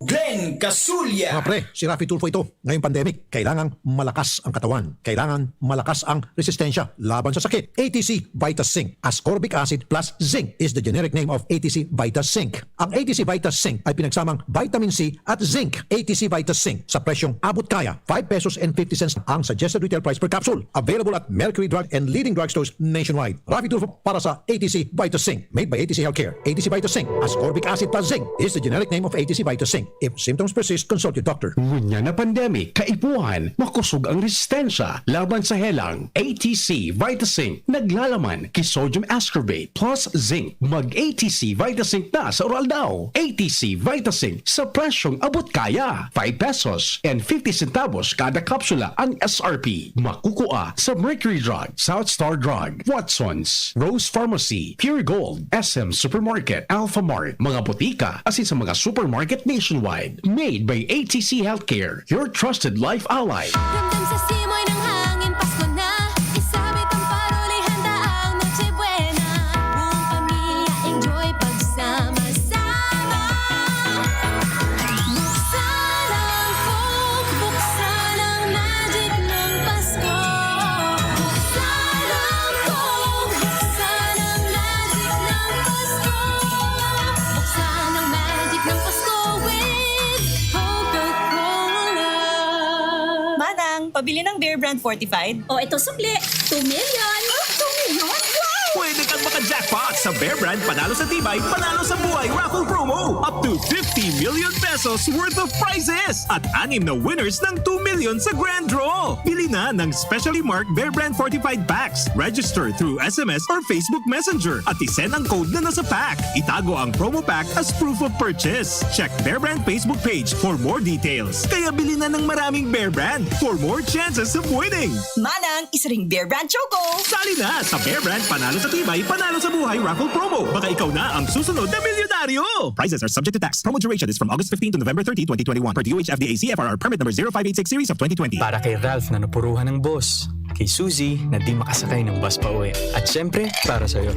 Glenn Casulya. Mga pre, si Rafi Tulfo ito. Ngayong pandemic, kailangang malakas ang katawan. Kailangan malakas ang resistensya laban sa sakit. ATC VitaSync. Ascorbic acid plus zinc is the generic name of ATC VitaSync. Ang ATC VitaSync ay pinagsamang vitamin C at zinc. ATC VitaSync sa presyong abot kaya. 5 pesos and 50 cents ang suggested retail price per capsule. Available at Mercury Drug and leading drugstores nationwide. Rafi Tulfo para sa ATC VitaSync. Made by ATC Healthcare. ATC VitaSync. Ascorbic acid plus zinc is the generic name of ATC VitaSync. If symptoms persist, consult your doctor. Ngunya na pandemic, kaipuhan, makusog ang resistensya laban sa helang. ATC VitaSync naglalaman kay sodium ascorbate plus zinc. Mag-ATC VitaSync na sa oral daw. ATC VitaSync sa presyong abot kaya. 5 pesos and 50 centavos kada kapsula ang SRP. Makukuha sa Mercury Drug, South Star Drug, Watsons, Rose Pharmacy, Pure Gold, SM Supermarket, Alpha Mart, mga botika, asin sa mga supermarket nationwide. Made by ATC Healthcare, your trusted life ally. Ramdam sa simoy ng hangin, Pasko na. Isabit ang parol, ihanda ang Noche Buena. Buong pamilya, enjoy pagsama-sama. Buksan ang Coke, buksan ang magic ng Pasko. Buksan ang Coke, buksan ang magic ng Pasko. Buksan ang magic ng Pasko with Coca-Cola. Manang, pabili ng beer brand fortified. O ito sukli, 2 million. 2 million? Wow! pwede kang maka-jackpot sa Bear Brand Panalo sa Tibay, Panalo sa Buhay raffle promo. Up to 50 million pesos worth of prizes at 6 na winners ng 2 million sa grand draw. Bili na ng specially marked Bear Brand fortified packs. Register through SMS or Facebook Messenger at isend ang code na nasa pack. Itago ang promo pack as proof of purchase. Check Bear Brand Facebook page for more details. Kaya bili na ng maraming Bear Brand for more chances of winning. Manang, isa ring Bear Brand Choco. Sali na sa Bear Brand Panalo sa Tibay, Panalo sa Buhay raffle promo. Baka ikaw na ang susunod na milyonaryo. Prizes are subject to tax. Promo duration is from August 15 to November 30, 2021 per DOH FDA CFRR permit number 0586 series of 2020. Para kay Ralph na napuruhan ng boss. Kay Suzy na di makasakay ng bus pa uwi. At syempre, para sa'yo.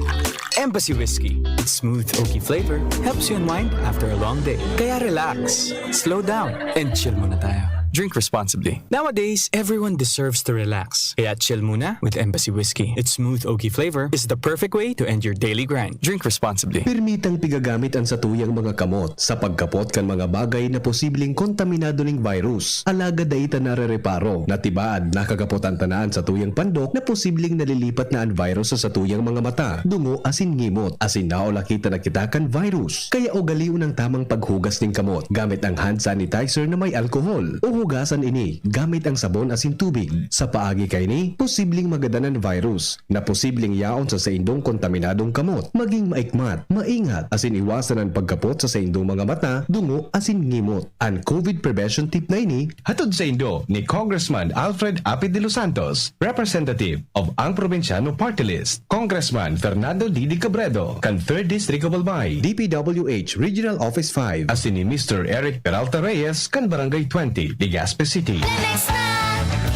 Embassy Whiskey. Its smooth, oaky flavor helps you unwind after a long day. Kaya relax, slow down, and chill muna tayo. Drink responsibly. Nowadays, everyone deserves to relax. Kaya chill muna with Embassy Whiskey. Its smooth, oaky flavor is the perfect way to end your daily grind. Drink responsibly. Permitang pigagamit ang satuyang mga kamot sa pagkapot kan mga bagay na posibleng kontaminado ning virus. Alaga daita na re-reparo. Natibaad nakagapot ang tanaan sa tuyang pandok na posibleng nalilipat na ang virus sa satuyang mga mata, dungo asin ngimot, asin naola kita nakitakan virus. Kaya ugaliw ng tamang paghugas ning kamot gamit ang hand sanitizer na may alcohol. Hugasan ini gamit ang sabon asin tubig. Sa paagi kay ni, posibleng magadanan virus na posibleng yaon sa indong kontaminadong kamot. Maging maikmat, maingat, asin iwasan ang pagkapot sa indong mga mata, dungo asin ngimot. Ang COVID prevention tip na ini, hatod sa indo ni Congressman Alfred Apid de los Santos, representative of ang Provinciano Party List. Congressman Fernando Didi Cabredo, kan 3rd District of Albay, DPWH Regional Office 5, asin ni Mr. Eric Peralta Reyes, kan Barangay 20, Legazpi City. Lemex na!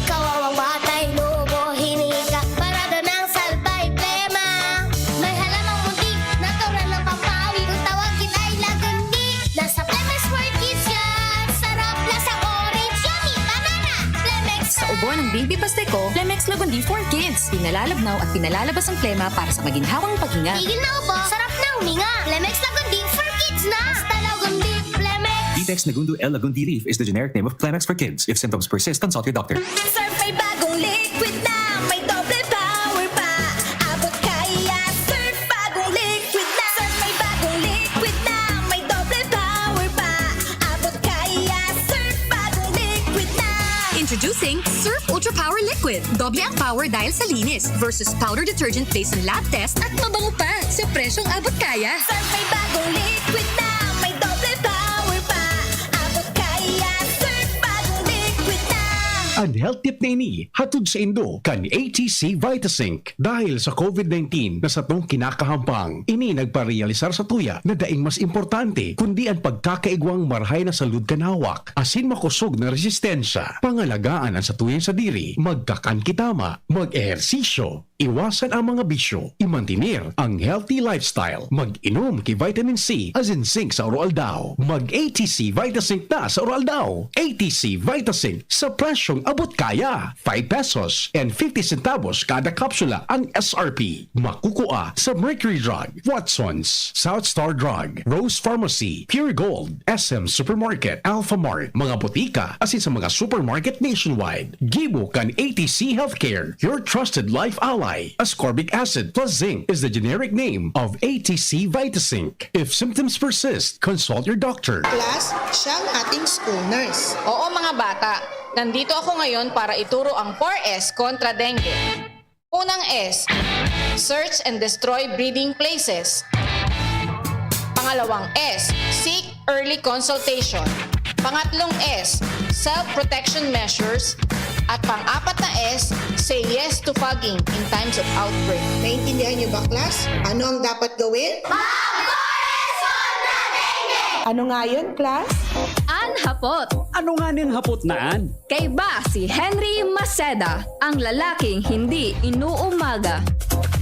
Kawawang batay, lobo, hinika, parada ng salbay, plema. May halamang muntik, natural ng pampawi, kung tawagin ay lagandi. Nasa Lemex World Kids yan, sarap lasang orange, yummy, banana, Lemex na! Sa ubo ng baby pasteko, Lemex Lagundi for Kids. Pinalalabnaw at pinalalabas ang plema para sa maginhawang paghinga. Tigil na ubo, sarap na huminga. Lemex Lagundi for Kids na! Basta Lagundi, Lemex! Detex Nagundu L. Lagundi Leaf is the generic name of Clemax for kids. If symptoms persist, consult your doctor. Surf may bagong liquid na, may doble power pa. Abot kaya, surf bagong liquid na. Surf may bagong liquid na, may doble power pa. Abot kaya, surf bagong liquid na. Introducing Surf Ultra Power Liquid. Doble ang power dahil sa linis versus powder detergent based on lab test at mabango pa sa presyong abot kaya. Surf may bagong liquid na, may doble power pa. Abot kaya, surf bagong liquid na. Ang health tip na ini, hatod sa indo kan ATC Vitasync. Dahil sa COVID-19 na sa tong kinakahampang, ini nagparealisar sa tuya na daing mas importante kundi ang pagkakaigwang marhay na salud kanawak, asin makusog na resistensya, pangalagaan ang sa tuyang sa diri, magkakan kitama, mag-ehersisyo, iwasan ang mga bisyo, imantinir ang healthy lifestyle, mag-inom ki vitamin C, asin zinc sa Oral Daw, mag-ATC Vitasync na sa Oral Daw. ATC Vitasync sa presyong abot kaya, 5 pesos and 50 centavos kada kapsula ang SRP. Makukuha sa Mercury Drug, Watsons, South Star Drug, Rose Pharmacy, Pure Gold, SM Supermarket, Alpha Mart, mga butika, asin sa mga supermarket nationwide. Gibo kan ATC Healthcare, your trusted life ally. Ascorbic acid plus zinc is the generic name of ATC Vitasync. If symptoms persist, consult your doctor. Class, siya ang ating school nurse. Oo mga bata, nandito ako ngayon para ituro ang 4S kontra dengue. Unang S, search and destroy breeding places. Pangalawang S, seek early consultation. Pangatlong S, self-protection measures. At pang-apat na S, say yes to fogging in times of outbreak. Naintindihan niyo ba, class? Ano ang dapat gawin? Ano nga yun, class? Anhapot. Ano nga niyang hapot naan? Kay ba si Henry Maceda, ang lalaking hindi inuumaga.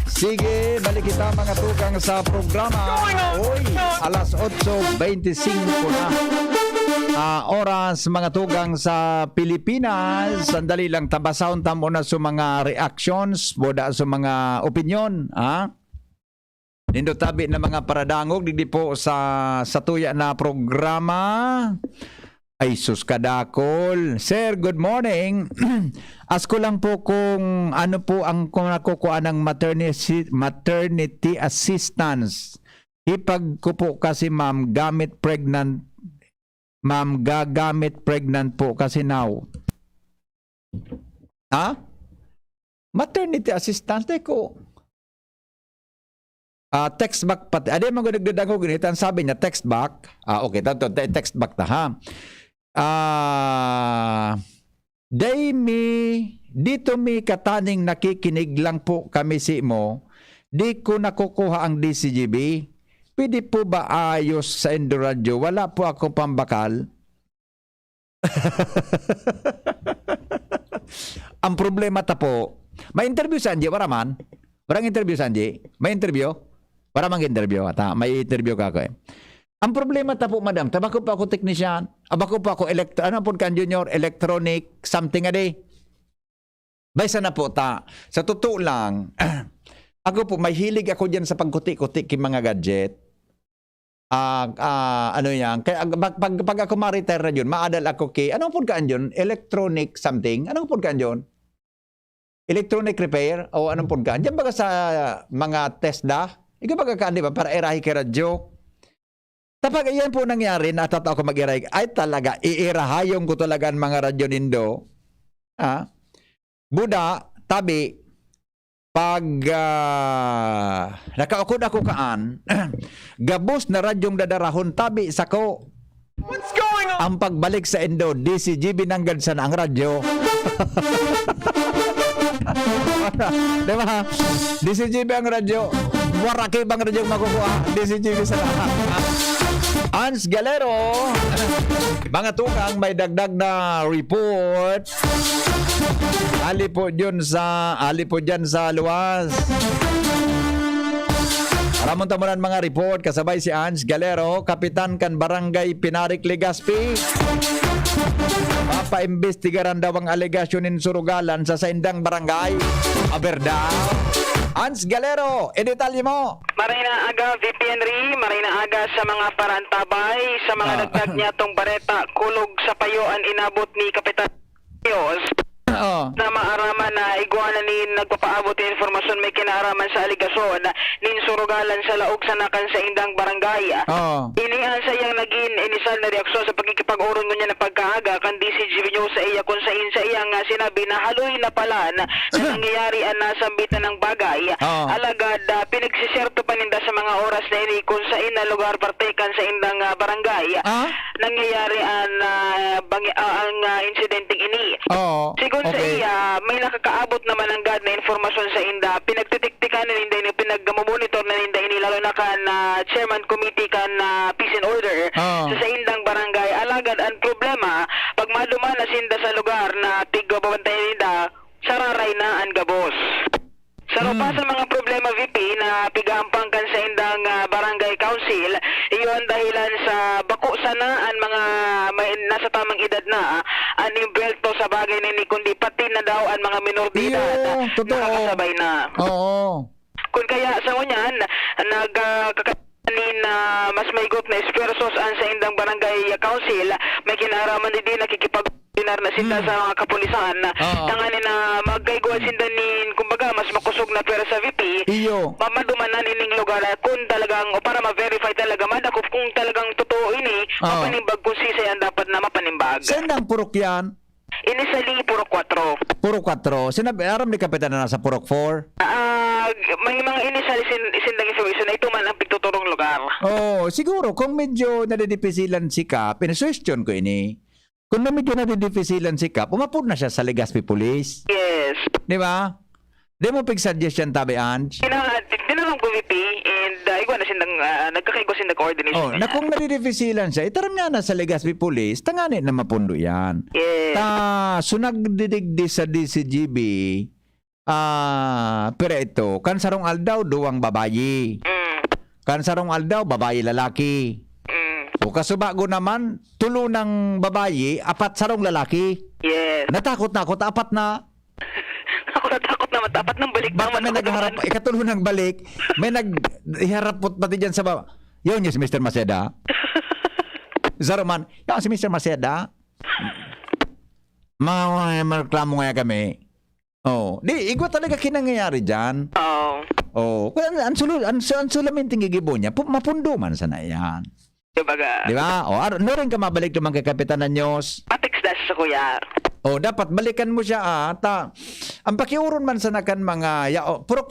Sige, balik kita mga tugang sa programa. Oy, alas 8:25 na. Oras mga tugang sa Pilipinas. Sandali lang, tabasaon ta muna sa mga reactions, boda sa mga opinion. Nindo tabi na mga paradangog, digdi po sa tuya na programa. Ay sus kadakol. Sir, good morning. Asko lang po kung ano po ang kung nakukuha ng maternity assistance. Ipag ko po kasi ma'am gagamit pregnant po kasi now. Ha? Maternity assistance ko. Text back pati. Adi man gudagdag ko ginitan sabi niya text back. Okay, text back ta ha. Dito mi kataning nakikinig lang po kami si mo. Di ko nakukuha ang DCGB. Pwede po ba ayos sa Indo Radio? Wala po ako pambakal. Ang problema ta po, may interview sa Angie, waraman? Warang interview sa Angie? May interview? Para mag-interview ata, may interview ka ako eh. Ang problema ta po, madam, tabako pa ako technician, abako pa ako ano po kan junior, electronic, something a day. Baysa na po ta. Sa totoo lang, ako po, may hilig ako dyan sa pagkuti-kuti king mga gadget. Ano yan, kaya pag ako ma-retire na yun, maadal ako anong po kaan yun? Electronic something? Anong po kaan yun? Electronic repair? O anong po kaan? Diyan baga sa mga Tesla? Ikaw baga kaan, di ba? Para irahi kay radyo. Tapos yan po nangyari, natataw ako mag-irahi. Ay talaga, iirahayong ko talaga ang mga radyo nindo. Buda, tabi, pag nakaukod ako kaan, gabos na radyong dadarahon, tabi sa ko. What's going on? Ang pagbalik sa Indo, DCGB nanggad sa ang radyo. Diba? DCGB ang radyo. Waraki bang radyo makukuha? DCGB sa lahat. Ans Galero, mga tukang may dagdag na report. Ali po dyan sa luwas. Ramon tamunan mga report kasabay si Ans Galero, kapitan kan Barangay Pinarik Legazpi. Papaimbestigaran daw ang alegasyon in Surugalan sa Saindang Barangay. Aberda. Ans Galero, detalye mo. Maray na aga, VP Henry, maray na aga sa mga parantabay, sa mga dagdag niya tong bareta, kulog sa payuan inabot ni Kapitan Yos. Na maaraman na iguana ni nagpapaabot ng informasyon may kinaaraman sa aligasyon nin surugalan sa laog sanakan sa indang barangay. Inihan sa iyang naging inisal na reaksyon sa pagkikipag-uron niya na pagkaaga kan DCGV News sa iya kung sa iyang sinabi na haloy na pala na nangyayari ang nasambitan ng bagay. Alagad pinagsiserto paninda sa mga oras na ini kung sa ina lugar partikan sa indang barangay. Nangyayari ang insidenteng ini. Sigun sa iya, may nakakaabot naman ang gad na informasyon sa inda. Pinagtitiktikan na ninda ini, pinagmonitor na ninda ini, lalo na kan chairman committee kan peace and order sa indang barangay. Alagad ang problema, pag maduma na sinda sa lugar na tigababantay ninda, sararay na ang gabos. Sa pa sa mga problema VP na pigampang kan sa indang barangay council, iyon dahilan sa bako sana ang mga may nasa tamang edad na animbelto sa bagay ni kundi pati na daw ang mga minor de edad nakakasabay na. Kung kaya sa ngunyan nagkakanin na mas may group na espersos an sa indang barangay council, may kinaraman din nakikipag na sinda sa mga kapulisan tanganin na magkayguan sinda nin kumbaga mas makusog na pera sa VP mamaduman na nining lugar kung talagang o para ma-verify talaga madakop kung talagang totoo ini mapanimbag kung sisay ang dapat na mapanimbag. Saan ang purok yan? Initially purok 4. Purok 4. Sinabi aram ni kapitan na nasa purok 4? May mga initial sindang information na ito man ang pagtuturong lugar. Siguro kung medyo nadidipisilan si Kap, pinasuestyon ko ini. Kung medyo nadidifisilan si Kap, umapod na siya sa Legazpi Police. Yes. Di ba? Di mo pig-suggestion tabi, Ange? Tinanong ko VP and iguan na sindang nagkakaigo sindang coordination. Na kung nadidifisilan siya, itaram niya na sa Legazpi Police, tanganin na mapundo yan. Yes. So nagdidigdi sa DCGB, pero ito, kansarong aldaw, duwang babayi. Kansarong aldaw, babayi lalaki. O kasubago naman, tulo ng babayi, 4 sarong lalaki. Yes. Natakot na ako, 4 na. Ako natakot naman, 4 ng balik. Bakit may nagharap, ikatulo ng balik, may nagharap pati dyan sa baba. Yun si Mr. Maceda. Zaroman, yung si Mr. Maceda, reklamo nga kami. Oh, di, igwa talaga kinangyayari dyan. Oo. Oh, kaya ang sulamin tingigibo niya, mapundo man sana yan. Dibaga, Di ba? O, no rin ka mabalik naman kay Kapitan Anyos. patiks dash sa kuya. O, dapat balikan mo siya, ang pakiuron man sa nakan mga,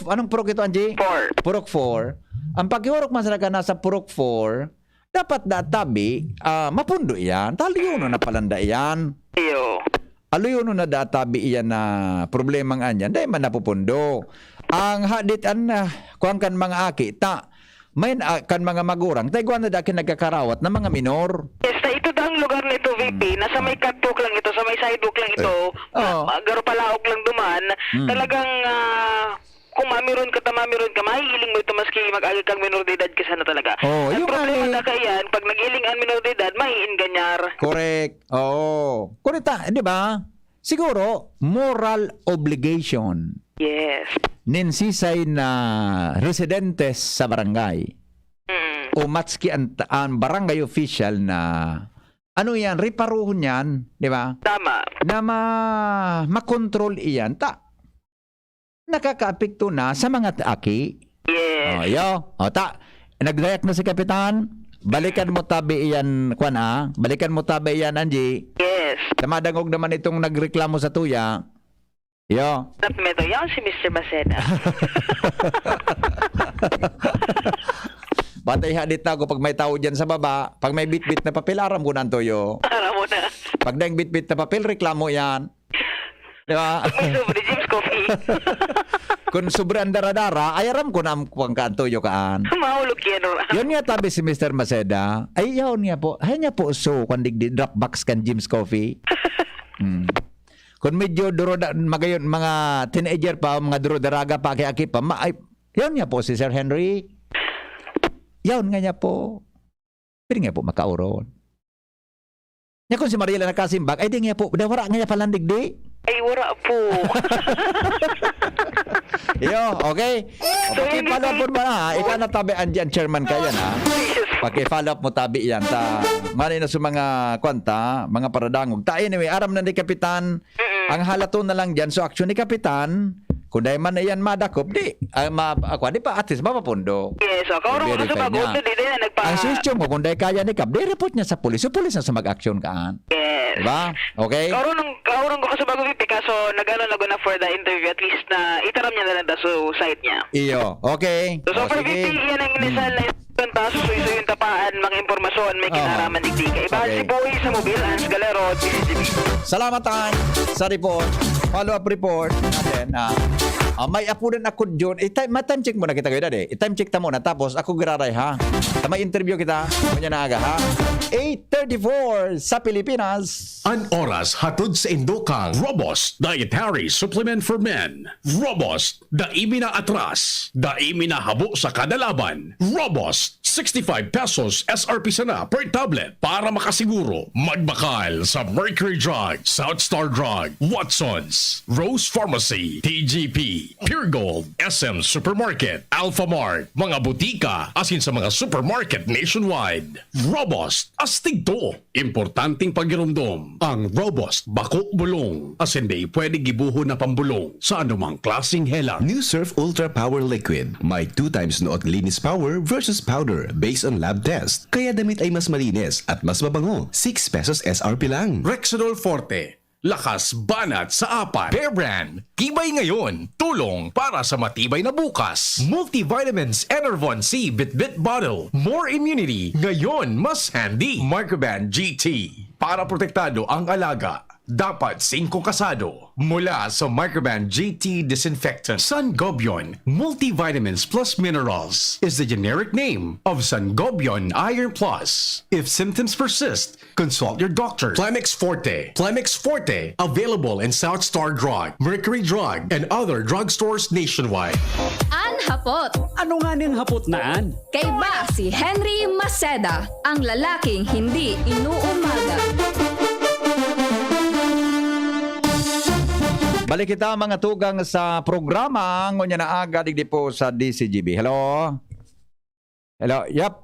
anong purok ito, Angie? 4. Purok 4. Ang pakiurok man sa nakan nasa purok 4, dapat databi, mapundo yan. Taliyuno na palanda yan. Iyo. Aluyuno na databi iyan na problemang anyan, dahil man napupundo. Ang haditan na, kuwang kan mga aki, may kan mga magurang, tayo na dakin nagkakarawat na mga minor. Yes, ito daw ang lugar nito, VP. Nasa may catwalk lang ito, sa may sidewalk lang ito. Garo palaok lang duman. Talagang, kung mamiron ka, mahihiling mo ito maski mag-agi kang minor de edad kasi na talaga. Ang problema na kayan, pag nag-iling ang minor de edad, mahiinganyar. Correct. Oo. Correct, di ba? Siguro, moral obligation. Yes. Ninsisay na residentes sa barangay. O matski ang barangay official na ano yan, riparuhon yan, di ba? Tama. Na makontrol iyan. Nakakaapekto na sa mga aki. Yes. Nagdayak na si Kapitan. Balikan mo tabi iyan, Balikan mo tabi iyan, Angie. Yes. Tamadangog naman itong nagreklamo sa tuya. Meto yan si Mr. Maceda. Batay hadit na ako pag may tao dyan sa baba. Pag may bit-bit na papel, aram ko na ang tuyo. Aram mo na. Pag na yung bit-bit na papel, reklamo yan. Di ba? May sobre, James Coffee. Kung sobrang dara-dara, ay aram ko na ang tuyo kaan. Mahulog yan. Yun nga tabi si Mr. Maceda. Ay, yun nga po. Ay nga po, so, kung di dropbox kan James Coffee. Kung medyo magayon, mga teenager pa, mga duro-daraga pa, aki pa, yun nga po si Sir Henry. Yun nga niya po. Pero nga po makauron. Nya kung si Mariela nakasimbag, ay di nga po, dawara nga niya palandig di. Ay, wala po. Okay? Paki-follow up mo na, ikaw na tabi andyan, chairman ka yan, ha? Paki-follow up mo tabi yan, mali na sa mga kwanta, mga paradangog. Anyway, aram na ni Kapitan, ang halato na lang dyan, so action ni Kapitan, kung dahil man na yan madakop, di pa at least mapapundo. Yes, so kaurong ko sa pag-uto, di na nagpa... Ang system mo, kung dahil kaya ni Kap, di report niya sa pulis, so pulis na sa mag-action kaan. Yes. Diba? Okay? Kaurong ko sa bago, VP, kaso nag-ano na for the interview, at least na itaram niya na lang sa site niya. Okay. So for VP, yan ang inisal na taso so yung tapaan, mga impormasyon, may kinaraman digdiga. Ibahal si Boy sa mobil, Hans Galero, DCGB. Salamat sa report. Follow-up report natin. May apo rin ako dyan. Ma-time check muna kita kayo dati. I-time check ta muna. Tapos ako giraray ha. May interview kita. Kanya na aga ha. 8:34 sa Pilipinas. An oras hatod sa Indokang Robust Dietary Supplement for Men. Robust, daimi na atras. Daimi na habo sa kada laban. Robust, 65 pesos SRP sana per tablet para makasiguro. Magbakal sa Mercury Drug, South Star Drug, Watsons, Rose Pharmacy, TGP, Pure Gold, SM Supermarket, Alpha Mart, mga butika, asin sa mga supermarket nationwide. Robust, astig to. Importanteng pagirumdom. Ang Robust, bako bulong. As hindi pwede gibuho na pambulong sa anumang klaseng helang. New Surf Ultra Power Liquid. May 2 times noot linis power versus powder based on lab test. Kaya damit ay mas malinis at mas mabango. 6 pesos SRP lang. Rexidol Forte. Lakas banat sa apat. Bear Brand. Tibay ngayon. Tulong para sa matibay na bukas. Multivitamins Enervon C Bit-Bit Bottle. More immunity. Ngayon mas handy. Microban GT. Para protektado ang alaga. Dapat 5 kasado. Mula sa Microban GT Disinfectant. Sangobion Multivitamins Plus Minerals is the generic name of Sangobion Iron Plus. If symptoms persist, consult your doctor. Plemex Forte. Plemex Forte. Available in South Star Drug, Mercury Drug, and other drugstores nationwide. An hapot. Ano nga niyang hapot naan? Kay ba si Henry Maceda, ang lalaking hindi inuumaga. Balik kita mga tugang sa programa ngonya na aga digdi po sa DCGB. Hello? Hello? Yep.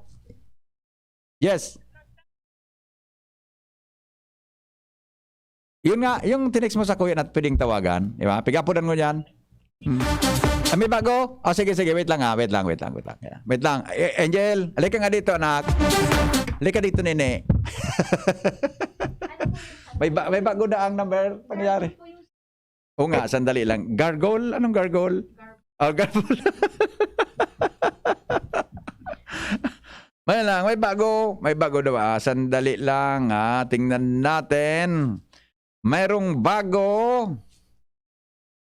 Yes. Yun nga, yung tinext mo sa kuya at pwedeng tawagan. Di ba? Pigapunan mo yan. May bago? Sige, wait lang. Wait lang. Angel, halika nga dito, anak. Halika dito, nene. may bago na ang number. Pangyayari. Oo nga, sandali lang. Gargoyle? Anong gargoyle? Gargoyle. may bago. May bago daw. Sandali lang. Tingnan natin. Mayroong bago.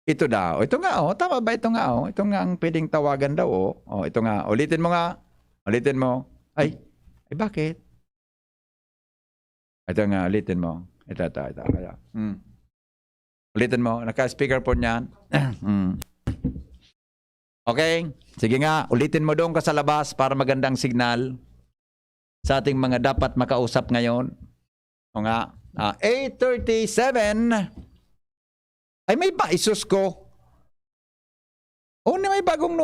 Ito daw. Ito nga, tama ba ito nga, Ito nga ang pwedeng tawagan daw, ito nga. Ulitin mo nga. Ulitin mo. Ay, bakit? Ito nga, ulitin mo. Ito. Ulitin mo. Naka-speakerphone yan. Okay. Sige nga, ulitin mo doon ka sa labas para magandang signal sa ating mga dapat makausap ngayon. O nga. 8:37. Ay, may ba? Isus ko. May bagong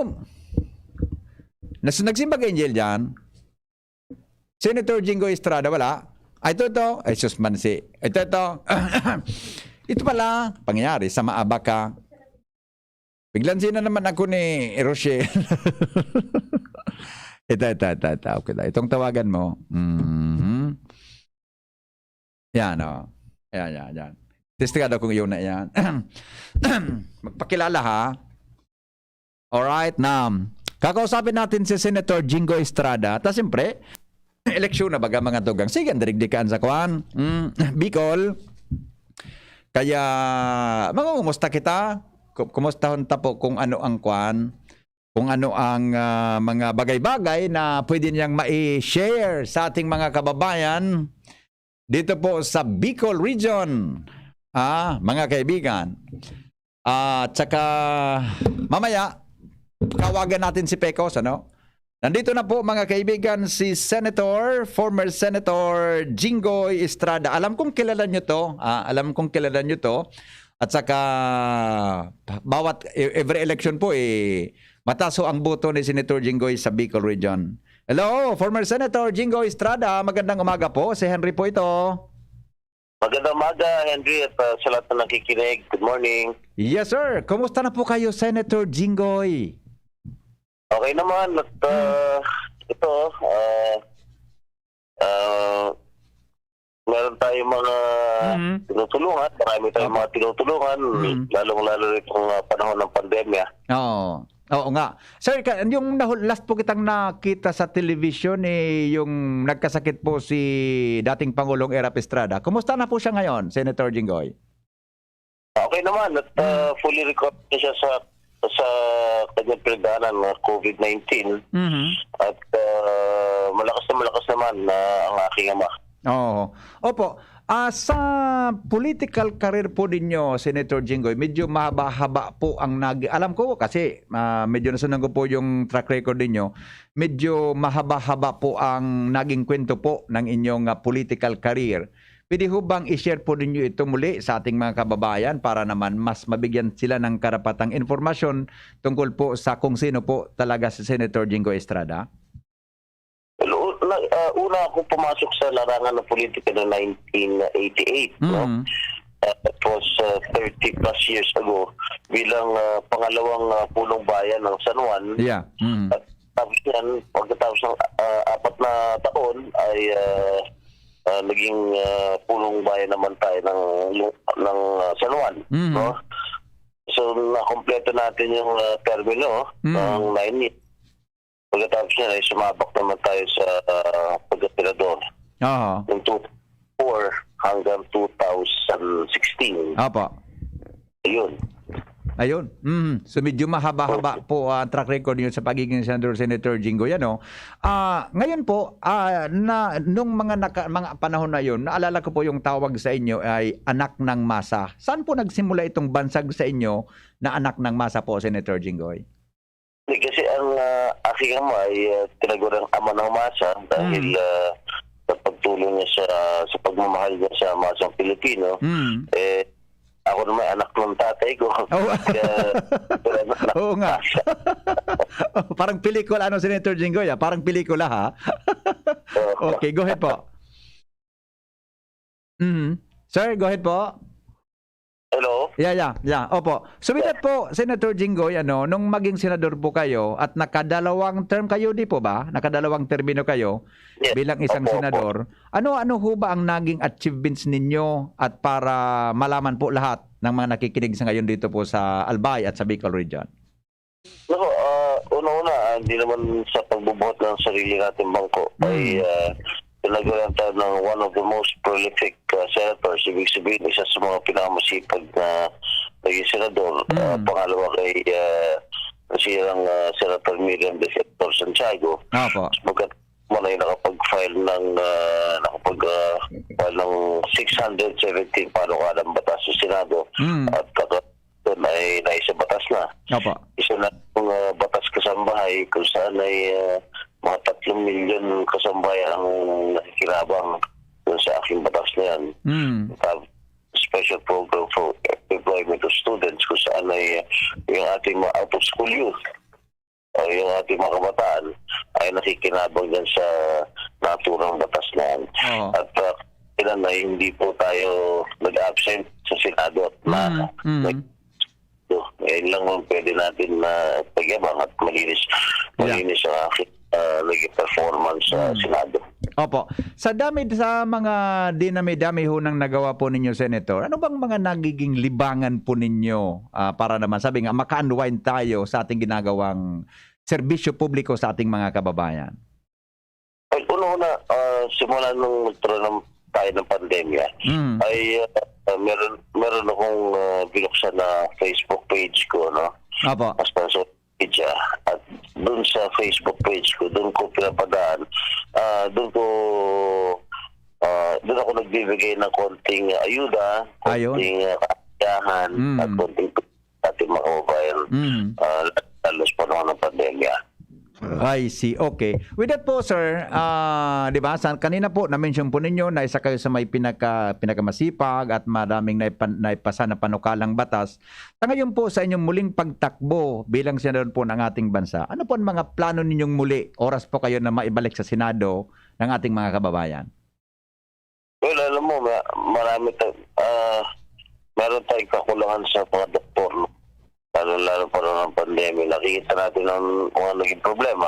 nagsimbag Angel dyan. Senator Jingo Estrada, wala. Ito. Ay, sus mansi. Ito. Ito pala, pangyayari sa Maaba ka. Biglan na naman ako ni Rochelle. Ito. Okay, itong tawagan mo. Yan. Testigado kung yun na yan. Magpakilala ha. Alright, kakausapin natin si Senator Jingo Estrada. Tapos siyempre, eleksyon na baga mga tugang. Sige, andarigdikaan sa kwan. Bicol. Kaya, kumusta kita? Kumustahon tapo kung ano ang kwan? Kung ano ang mga bagay-bagay na pwede niyang ma-share sa ating mga kababayan dito po sa Bicol Region. Mga kaibigan. At saka mamaya tawagan natin si Pecos, Nandito na po mga kaibigan si former Senator Jingoy Estrada. Alam kong kilala nyo to. At saka every election po mataso ang boto ni Senator Jingoy sa Bicol Region. Hello, former Senator Jingoy Estrada. Magandang umaga po. Si Henry po ito. Magandang umaga, Henry, at sa lahat na nakikinig. Good morning. Yes, sir. Kumusta na po kayo, Senator Jingoy? Okay naman. At ito, meron tayong mga tinutulungan. Marami tayong mga tinutulungan, lalong-lalo itong panahon ng pandemya. Oo nga. Sir, yung last po kitang nakita sa television, yung nagkasakit po si dating Pangulong Erap Estrada. Kumusta na po siya ngayon, Senator Jingoy? Okay naman. At fully recovered siya sa kanyang pinagdaanan ng COVID-19. At malakas naman ang aking ama. Opo. Sa political career po ninyo, Senator Jingoy, medyo mahaba-haba po ang alam ko kasi medyo nasunod ko po yung track record ninyo. Medyo mahaba-haba po ang naging kwento po ng inyong political career. Pwede ho bang i-share po ninyo ito muli sa ating mga kababayan para naman mas mabigyan sila ng karapatang informasyon tungkol po sa kung sino po talaga si Senator Jingoy Estrada? Una ako pumasok sa larangan ng politika noong 1988. It was 30 plus years ago bilang pangalawang pulong bayan ng San Juan. Yeah. At tapos yan, pagkatapos ng 4 na taon ay naging pulong bayan naman tayo ng San Juan. No? So nakompleto natin yung termino ng 9 years. Pagkatapos niya ay sumabak naman tayo sa pagkatirador. Yung 2004 hanggang 2016. Apo. Ayun. So medyo mahaba-haba po ang track record niyo sa pagiging Senator Jingoy. Ngayon po, nung mga panahon na yun, naalala ko po yung tawag sa inyo ay anak ng masa. Saan po nagsimula itong bansag sa inyo na anak ng masa po, Senator Jingoy? Kasi ang aking ama ay tinagurang ama ng masa dahil sa pagtulong niya sa pagmamahal niya sa masang Pilipino. Ako naman anak ng tatay ko. Oo nga. Parang pelikula, Senator Jingoy? Parang pelikula, ha? Okay, go ahead po. Sir, go ahead po. Hello? Yeah. Opo. So with that po, Senator Jinggoy, nung maging senador po kayo at nakadalawang term kayo, di po ba? Nakadalawang termino kayo bilang isang senador. Ano ho ba ang naging achievements ninyo at para malaman po lahat ng mga nakikinig sa ngayon dito po sa Albay at sa Bicol Region? Naku, una-una, hindi naman sa pagbubuhat ng sarili natin bangko ay tinagalan tayo ng one of the most prolific senators. Ibig sabihin, isa sa mga pinakamasipag na naging senador. Pangalawa kay siyang Senator Miriam de Sector Santiago. Magkat mo na yung nakapag-file ng 617 panukalang batas sa Senado. At doon ay naisa batas na. Isa na yung batas kasambahay kung saan ay mga 3 milyon kasambahay ang nakikilabang doon sa aking batas na yan. Special program for employment of students kung saan ay yung ating mga out-of-school youth o yung ating mga kabataan ay nakikinabang dyan sa naturang batas na yan. At ilan na hindi po tayo nag-absent sa Senado at ngayon lang pwede natin na pagyabang at malinis ang aking naging performance sa Senado. Opo. Sa mga dinami-dami ho nang nagawa po ninyo, Senator, ano bang mga nagiging libangan po ninyo para naman, sabi nga, maka-unwind tayo sa ating ginagawang serbisyo publiko sa ating mga kababayan? Ay, una-una, simula nung nagkaroon tayo ng pandemya, ay meron akong binuksan na Facebook page ko, no? Opo. Social media. At doon sa Facebook page ko, doon ko pinapadaan, doon ako nagbibigay ng konting ayuda, konting kakayahan, at konting ating mga mobile, lalo sa panahon ng pandemya. I see. Okay. With that po, sir, di ba, kanina po, na-mention po ninyo na isa kayo sa may pinakamasipag at maraming naipasa na panukalang batas. Sa ngayon po, sa inyong muling pagtakbo bilang senador po ng ating bansa, ano po ang mga plano ninyong muli? Oras po kayo na maibalik sa Senado ng ating mga kababayan. Well, alam mo, meron tayong kakulangan sa mga doktor, no? Lalo pa ng pandemya, nakikita natin ang mga naging problema.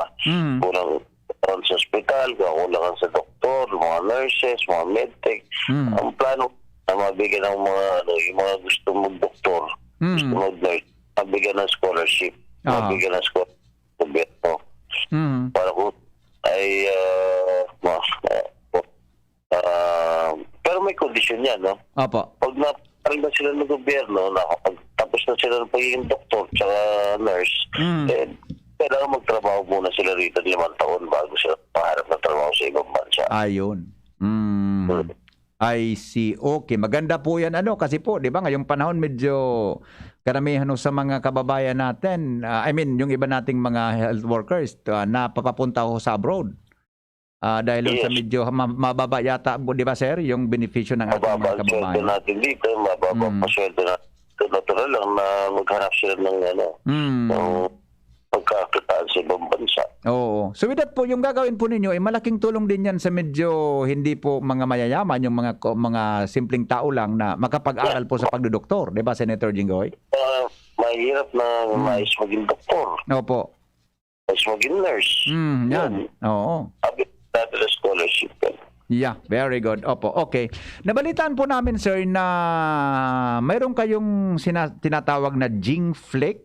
Kulang sa ospital, kulang sa doktor, mga nurses, mga medtech. Ang plano na mabigyan ng yung mga gusto mag-doktor, gusto mag-nurse, mabigyan ng scholarship, mabigyan ng scholarship gobyerno. Para kung ay pero may kondisyon yan, no? Opo. Pag naparal na sila ng gobyerno, tapos na sila ng pagiging doktor tsaka nurse, kailangan magtrabaho muna sila rito 5 taon bago sila paharap ng trabaho sa ibang bansa. Ayun. I see. Okay, maganda po yan. Kasi po, di ba, ngayong panahon medyo karamihan sa mga kababayan natin, yung iba nating mga health workers na papapunta ho sa abroad. Dahil sa medyo mababa yata, di ba, sir, yung benepisyo ng ating mga kababayan. Mababa ang natin dito, mababa ang pasweldo natin. Natural lang na maghanap sila ng pagkakitaan sa ibang bansa. Oo. So with that po, yung gagawin po ninyo, malaking tulong din yan sa medyo hindi po mga mayayaman, yung mga simpleng tao lang na makapag-aral po sa pagdodoktor. Di ba, Senator Jinggoy? Mahirap na mais maging doktor. Opo. Mais maging nurse. Yan. Oo. Sabi natin na scholarship. Yeah, very good. Opo, okay. Nabalitaan po namin, sir, na mayroon kayong tinatawag na Jingflix.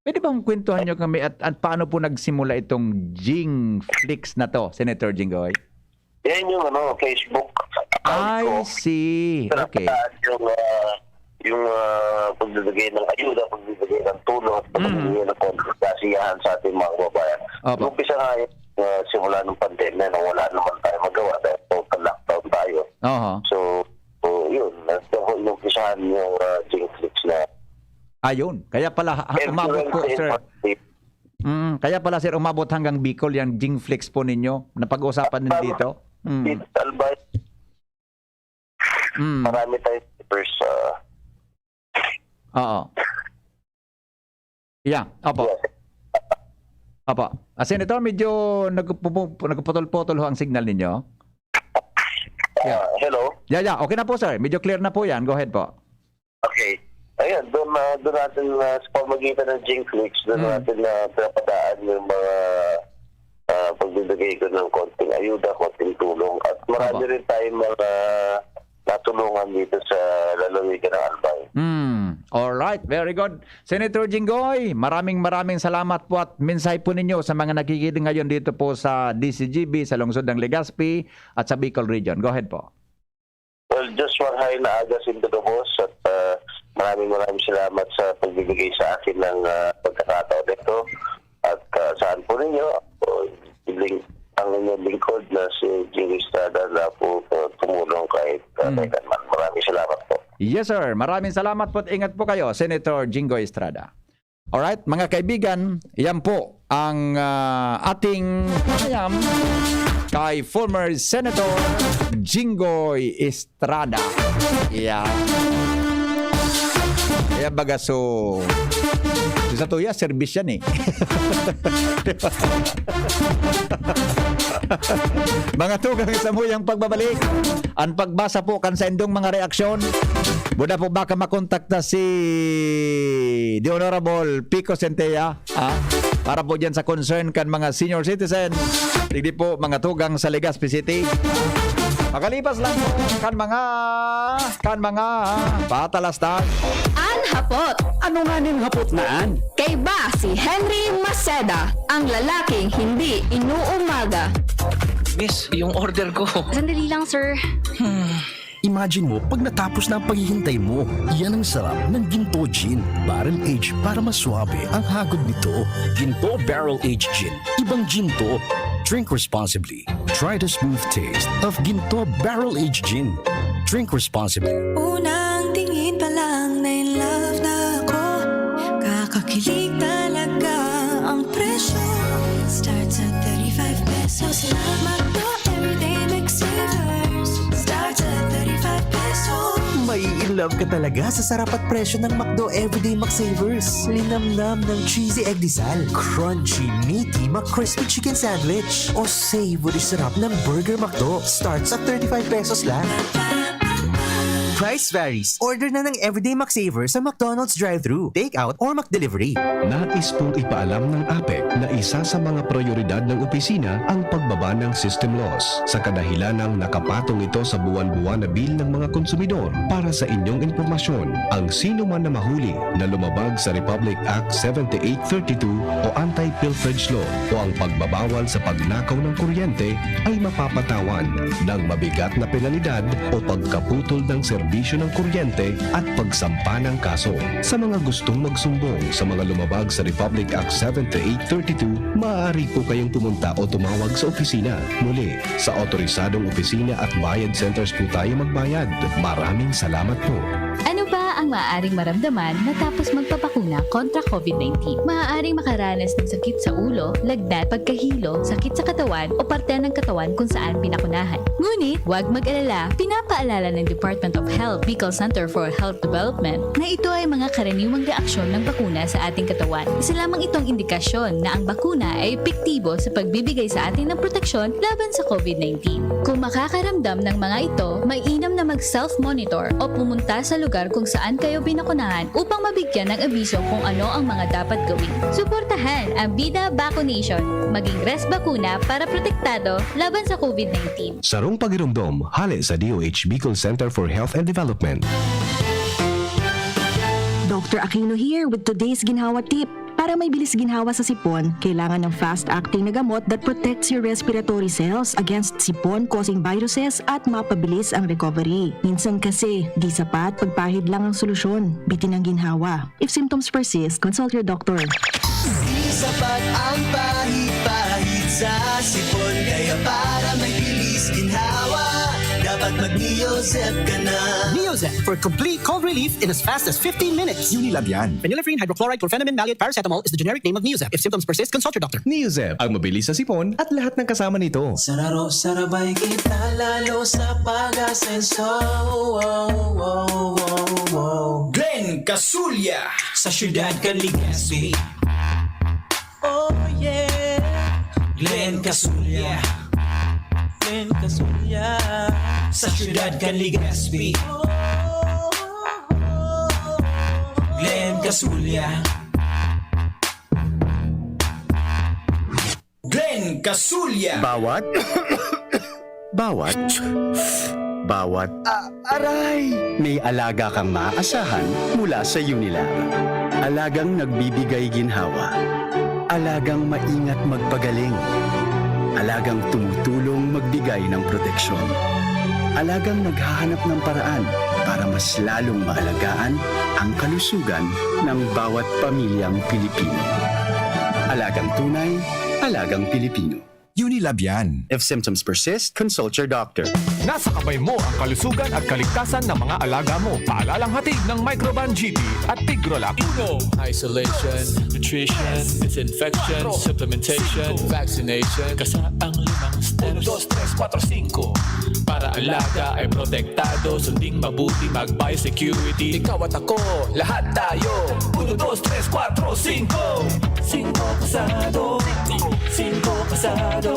Pwede bang kwentuhan nyo kami at paano po nagsimula itong Jingflix na to, Senator Jinggoy? Yan yung Facebook account ko. I see. Okay. Yung pagbibigay ng ayuda, pagbibigay ng tulong, pagbibigay ng kasiyahan sa ating mga kababayan. Umpisa nga simula ng pandemya na wala naman tayo magawa dahil total lockdown tayo. So, yun. Yung pisahan yung Jingflix na. Ayun. Kaya pala, umabot po, sir. Kaya pala, sir, umabot hanggang Bicol yung Jingflix po ninyo. Napag-usapan din dito. Albay. Marami tayo papers. Oo. Yeah. Opo. Opo. Senator, medyo nagputol-putol ho ang signal ninyo. Hello? Yeah. Okay na po, sir. Medyo clear na po yan. Go ahead po. ayan, doon natin sa pamagitan ng Jinclix, doon natin pinapadaan yung mga pagbibigay ko ng konting ayuda, konting tulong. At marami rin tayong mga natulungan dito sa lalawigan ng Albay. Alright, very good. Senator Jinggoy, maraming salamat po at mensahe po ninyo sa mga nakikinig ngayon dito po sa DCGB, sa lungsod ng Legazpi at sa Bicol Region. Go ahead po. Well, just one high na agas into the boss at maraming salamat sa pagbibigay sa akin ng pagkakataon nito. At saan po ninyo, ang inyong lingkod na si Jimmy Estrada na po tumulong kahit kailanman. Maraming salamat po. Yes sir, maraming salamat po at ingat po kayo, Senator Jinggoy Estrada. Alright, mga kaibigan, yan po ang ating panayam kay former Senator Jinggoy Estrada. Yan. Kaya baga sa tuya, service yan eh. Mga tugang sa muyang pagbabalik, ang pagbasa po kan sa indong mga reaksyon, buda po baka makontakta si The Honorable Pico Centella para po dyan sa concern kan mga senior citizen, hindi po mga tugang sa Legazpi City. Makalipas lang po kan mga patalastas. Hapot. Ano nga ning hapot naan? Kay ba si Henry Maceda, ang lalaking hindi inuumaga? Miss, yung order ko. Sandali lang, sir. Imagine mo, pag natapos na ang paghihintay mo, yan ang sarap ng Ginto Gin. Barrel aged para maswabe ang hagod nito. Ginto Barrel Aged Gin. Ibang ginto. Drink responsibly. Try the smooth taste of Ginto Barrel Aged Gin. Drink responsibly. Unang tingin pa lang na in love na ako. Kakakilig talaga ang presyo. Starts at 35 pesos lang. Magdo everyday McSavers. Starts at 35 pesos. May in love ka talaga sa sarap at presyo ng McDo Everyday McSavers. Linamnam ng cheesy egg disal, crunchy, meaty McCrispy chicken sandwich, o savory sarap ng Burger McDo. Starts at 35 pesos lang. Price varies. Order na ng Everyday McSavers sa McDonald's drive-thru, take-out, or McDelivery. Nais pong ipaalam ng APEC na isa sa mga prioridad ng opisina ang pagbaba ng system loss. Sa kadahilan ng nakapatong ito sa buwan-buwan na bill ng mga konsumidor. Para sa inyong impormasyon, ang sino man na mahuli na lumabag sa Republic Act 7832 o Anti-Pilferage Law o ang pagbabawal sa pagnakaw ng kuryente ay mapapatawan ng mabigat na penalidad o pagkaputol ng serbisyo ng kuryente at pagsampa ng kaso. Sa mga gustong magsumbong sa mga lumabag sa Republic Act 7832, maaari po kayong pumunta o tumawag sa opisina. Muli, sa otorisadong opisina at bayad centers po tayo magbayad. Maraming salamat po. Ano ba ang maaaring maramdaman matapos magpapakuna kontra COVID-19? Maaaring makaranas ng sakit sa ulo, lagnat, pagkahilo, sakit sa katawan o parte ng katawan kung saan pinakunahan. Ngunit, huwag mag-alala, pinapaalala ng Department of Health, Bicol Center for Health Development na ito ay mga karaniwang reaksyon ng bakuna sa ating katawan. Isa lamang itong indikasyon na ang bakuna ay epektibo sa pagbibigay sa atin ng proteksyon laban sa COVID-19. Kung makakaramdam ng mga ito, mainam na mag-self-monitor o pumunta sa lugar kung saan kayo binakunahan upang mabigyan ng abiso kung ano ang mga dapat gawin. Suportahan ang Bida Vaccination. Maging rest bakuna para protektado laban sa COVID-19. Sarong pagirumdom, hali sa DOH Bicol Center for Health and Development. Dr. Aquino here with today's ginhawa tip. Para may bilis ginhawa sa sipon, kailangan ng fast-acting na gamot that protects your respiratory cells against sipon-causing viruses at mapabilis ang recovery. Minsan kasi, di sapat pagpahid lang ang solusyon. Bitin ang ginhawa. If symptoms persist, consult your doctor. Di sapat ang pahid-pahid sa sipon, kaya para may bilis ginhawa, dapat mag-Neozep ka na. Neozep for complete cold relief in as fast as 15 minutes. Unilab yan. Phenylephrine, hydrochloride, chlorpheniramine, maleate, paracetamol is the generic name of Neozep. If symptoms persist, consult your doctor. Neozep, ang mabilis sa sipon at lahat ng kasama nito. Sararo, sarabay kita lalo sa pag-asenso. Glenn Casulya sa Siyudad Legazpi. Oh yeah, Glenn Casulya. Glenn Casulya sa Siyudad Legazpi. Kasulya. Glenn Kasulya. Bawat aray! May alaga kang maaasahan mula sa Unilag. Alagang nagbibigay ginhawa. Alagang maingat magpagaling. Alagang tumutulong magbigay ng proteksyon. Alagang naghahanap ng paraan para mas lalong maalagaan ang kalusugan ng bawat pamilyang Pilipino. Alagang tunay, alagang Pilipino. Unilab yan. If symptoms persist, consult your doctor. Nasa kamay mo ang kalusugan at kaligtasan ng mga alaga mo. Paalalang hatid ng Microban GP at Tigrolac. Isolation, nutrition, disinfection, supplementation, vaccination. Kasaang 5 steps. 1, 2, 3, 4, 5. Para alaga ay protektado. Sunding mabuti mag-biosecurity. Ikaw at ako, lahat tayo. 1, 2, 3, 4, 5. 5 kasado. 5 kasado.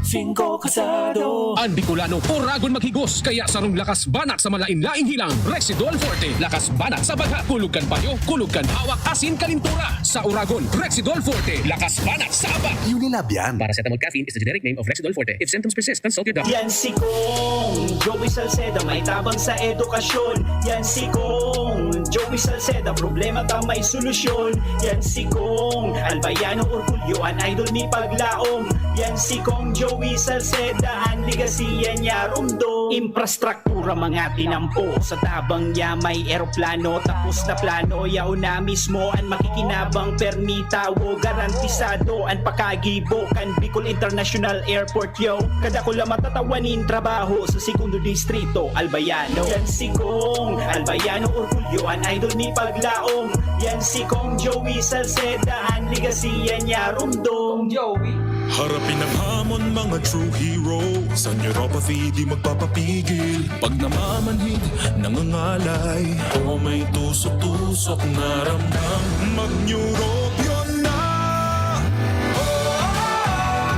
5 kasado. Ang Bicolano Oragon maghigos kaya sarong lakas banak sa malain-laing hilang. Rexidol Forte, lakas banak sa baga. Kulugan payo, kulugan hawak, asin kalintura. Sa Oragon, Rexidol Forte, lakas banak sa aba. Unilab yan. Paracetamol caffeine is the generic name of Rexidol Forte. If symptoms persist, consult your doctor. Yan si Kong Joey Salceda, may tabang sa edukasyon. Yan si Kong Joey Salceda, problema ka may solusyon. Yan si Kong Albayano Orgulyo, an idol ni Paglaom. Yan si Kong Joey Salceda, ang ligasiya niya rumdo. Infrastruktura mga tinampo, sa tabang niya may eroplano. Tapos na plano, yaw na mismo ang makikinabang permita. Wo garantisado ang pakagibo kan Bicol International Airport yo. Kada ko lang matatawanin trabaho sa segundo distrito Albayano. Yan si Kong Albayano Orgulyo, an idol ni Paglaom. Yan si Kong Joey Salceda, ang ligasiya niya rumdo. Joey. Harapin ang hamon mga true hero. Sa neuropathy di magpapapigil. Pag namamanhid, nangangalay, o may tusok-tusok na ramdam, mag-neurobion na.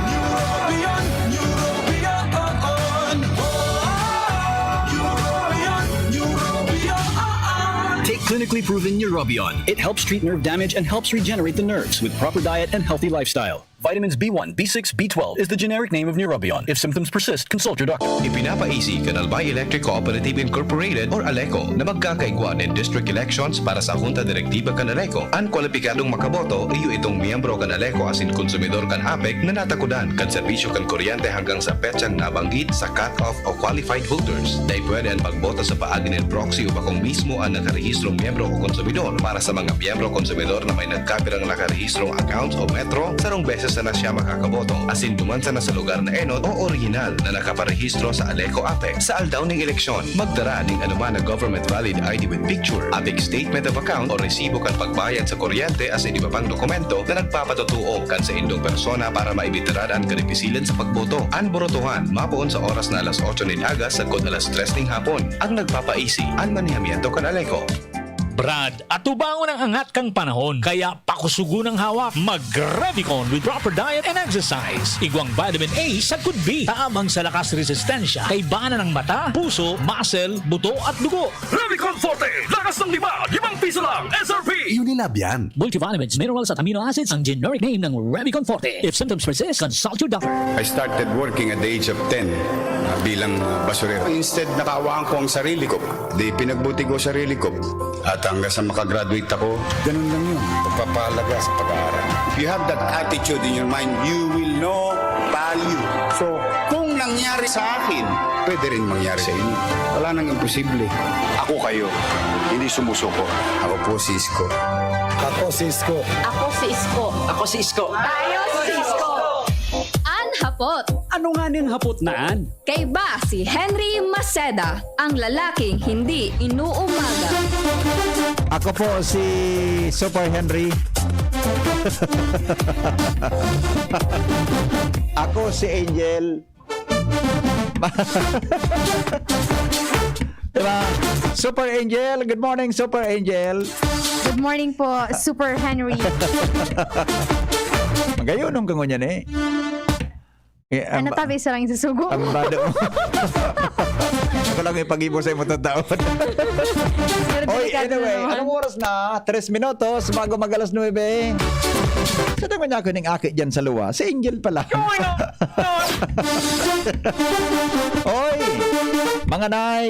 Neurobion, Neurobion. Take clinically proven Neurobion. It helps treat nerve damage and helps regenerate the nerves with proper diet and healthy lifestyle. Vitamins B1, B6, B12 is the generic name of Neurobion. If symptoms persist, consult your doctor. Ipinapa-easy kan Albay Electric Cooperative Incorporated or ALECO na magkakaigwan in district elections para sa Junta Direktiba kan ALECO. Ang kwalipikadong makaboto iyo itong miyembro kan ALECO asin konsumidor kan APEC na natakudan kan serbisyo kan kuryente hanggang sa petsang nabanggit sa cut-off o qualified voters. Dahil pwede ang pagboto sa paagi ng proxy o bakong mismo ang nakarehistrong miyembro o konsumidor para sa mga miyembro konsumidor na may nagkapirang nakarehistrong accounts o metro sarong beses na siya makakaboto asin dumansa na sa lugar na enot o original na nakaparehistro sa ALECO APEC. Sa aldaw ng eleksyon, magdara ng anuman na government valid ID with picture, APEC statement of account o resibo kan pagbayad sa kuryente as iba pang dokumento na nagpapatutuo kan sa indong persona para maibitiradan kan ipisilan sa pagboto. Ang borotohan, mapoon sa oras na alas 8 ng aga sa kod alas 3 ng hapon. Ang nagpapaisi, ang manihamiento kan ALECO. Brad, atubangon ang angat kang panahon. Kaya pakusugo ng hawak. Mag-Revicon with proper diet and exercise. Igwang vitamin A sa could be. Taamang sa lakas resistensya. Kay bana ng mata, puso, muscle, buto at dugo. Revicon Forte, lakas ng 5 piso lang, SRP. Unilab yan. Multivitamins, minerals at amino acids ang generic name ng Revicon Forte. If symptoms persist, consult your doctor. I started working at the age of 10 bilang basurero. Instead, nakawaan ko ang sarili ko. Di pinagbuti ko sarili ko. At hanggang sa makagraduate ako, ganun lang yun. Pagpapalaga sa pag-aaral. If you have that attitude in your mind, you will know value. So, kung nangyari sa akin, pwede rin mangyari sa inyo. Wala nang imposible. Ako kayo, hindi sumusuko. Ako po si Isko. Ako si Isko. Ako si Isko. Ako si Isko. Tayo si Isko. Hapot. Ano nga ning hapot naan? Kay ba si Henry Maceda, ang lalaking hindi inuumaga. Ako po si Super Henry. Ako si Angel. Diba? Super Angel. Good morning, Super Angel. Good morning po, Super Henry. Magayon nung kangunyan eh. Ano tabi sa lang isusugo? Ambado. Ako lang yung pag-ibo sa imong taon. Oy, anyway, anong oras na? 3 minutos bago mag-alas 9. Sa naman niya ako ng aki dyan sa luwa. Si Angel pala. Oy, mga nay,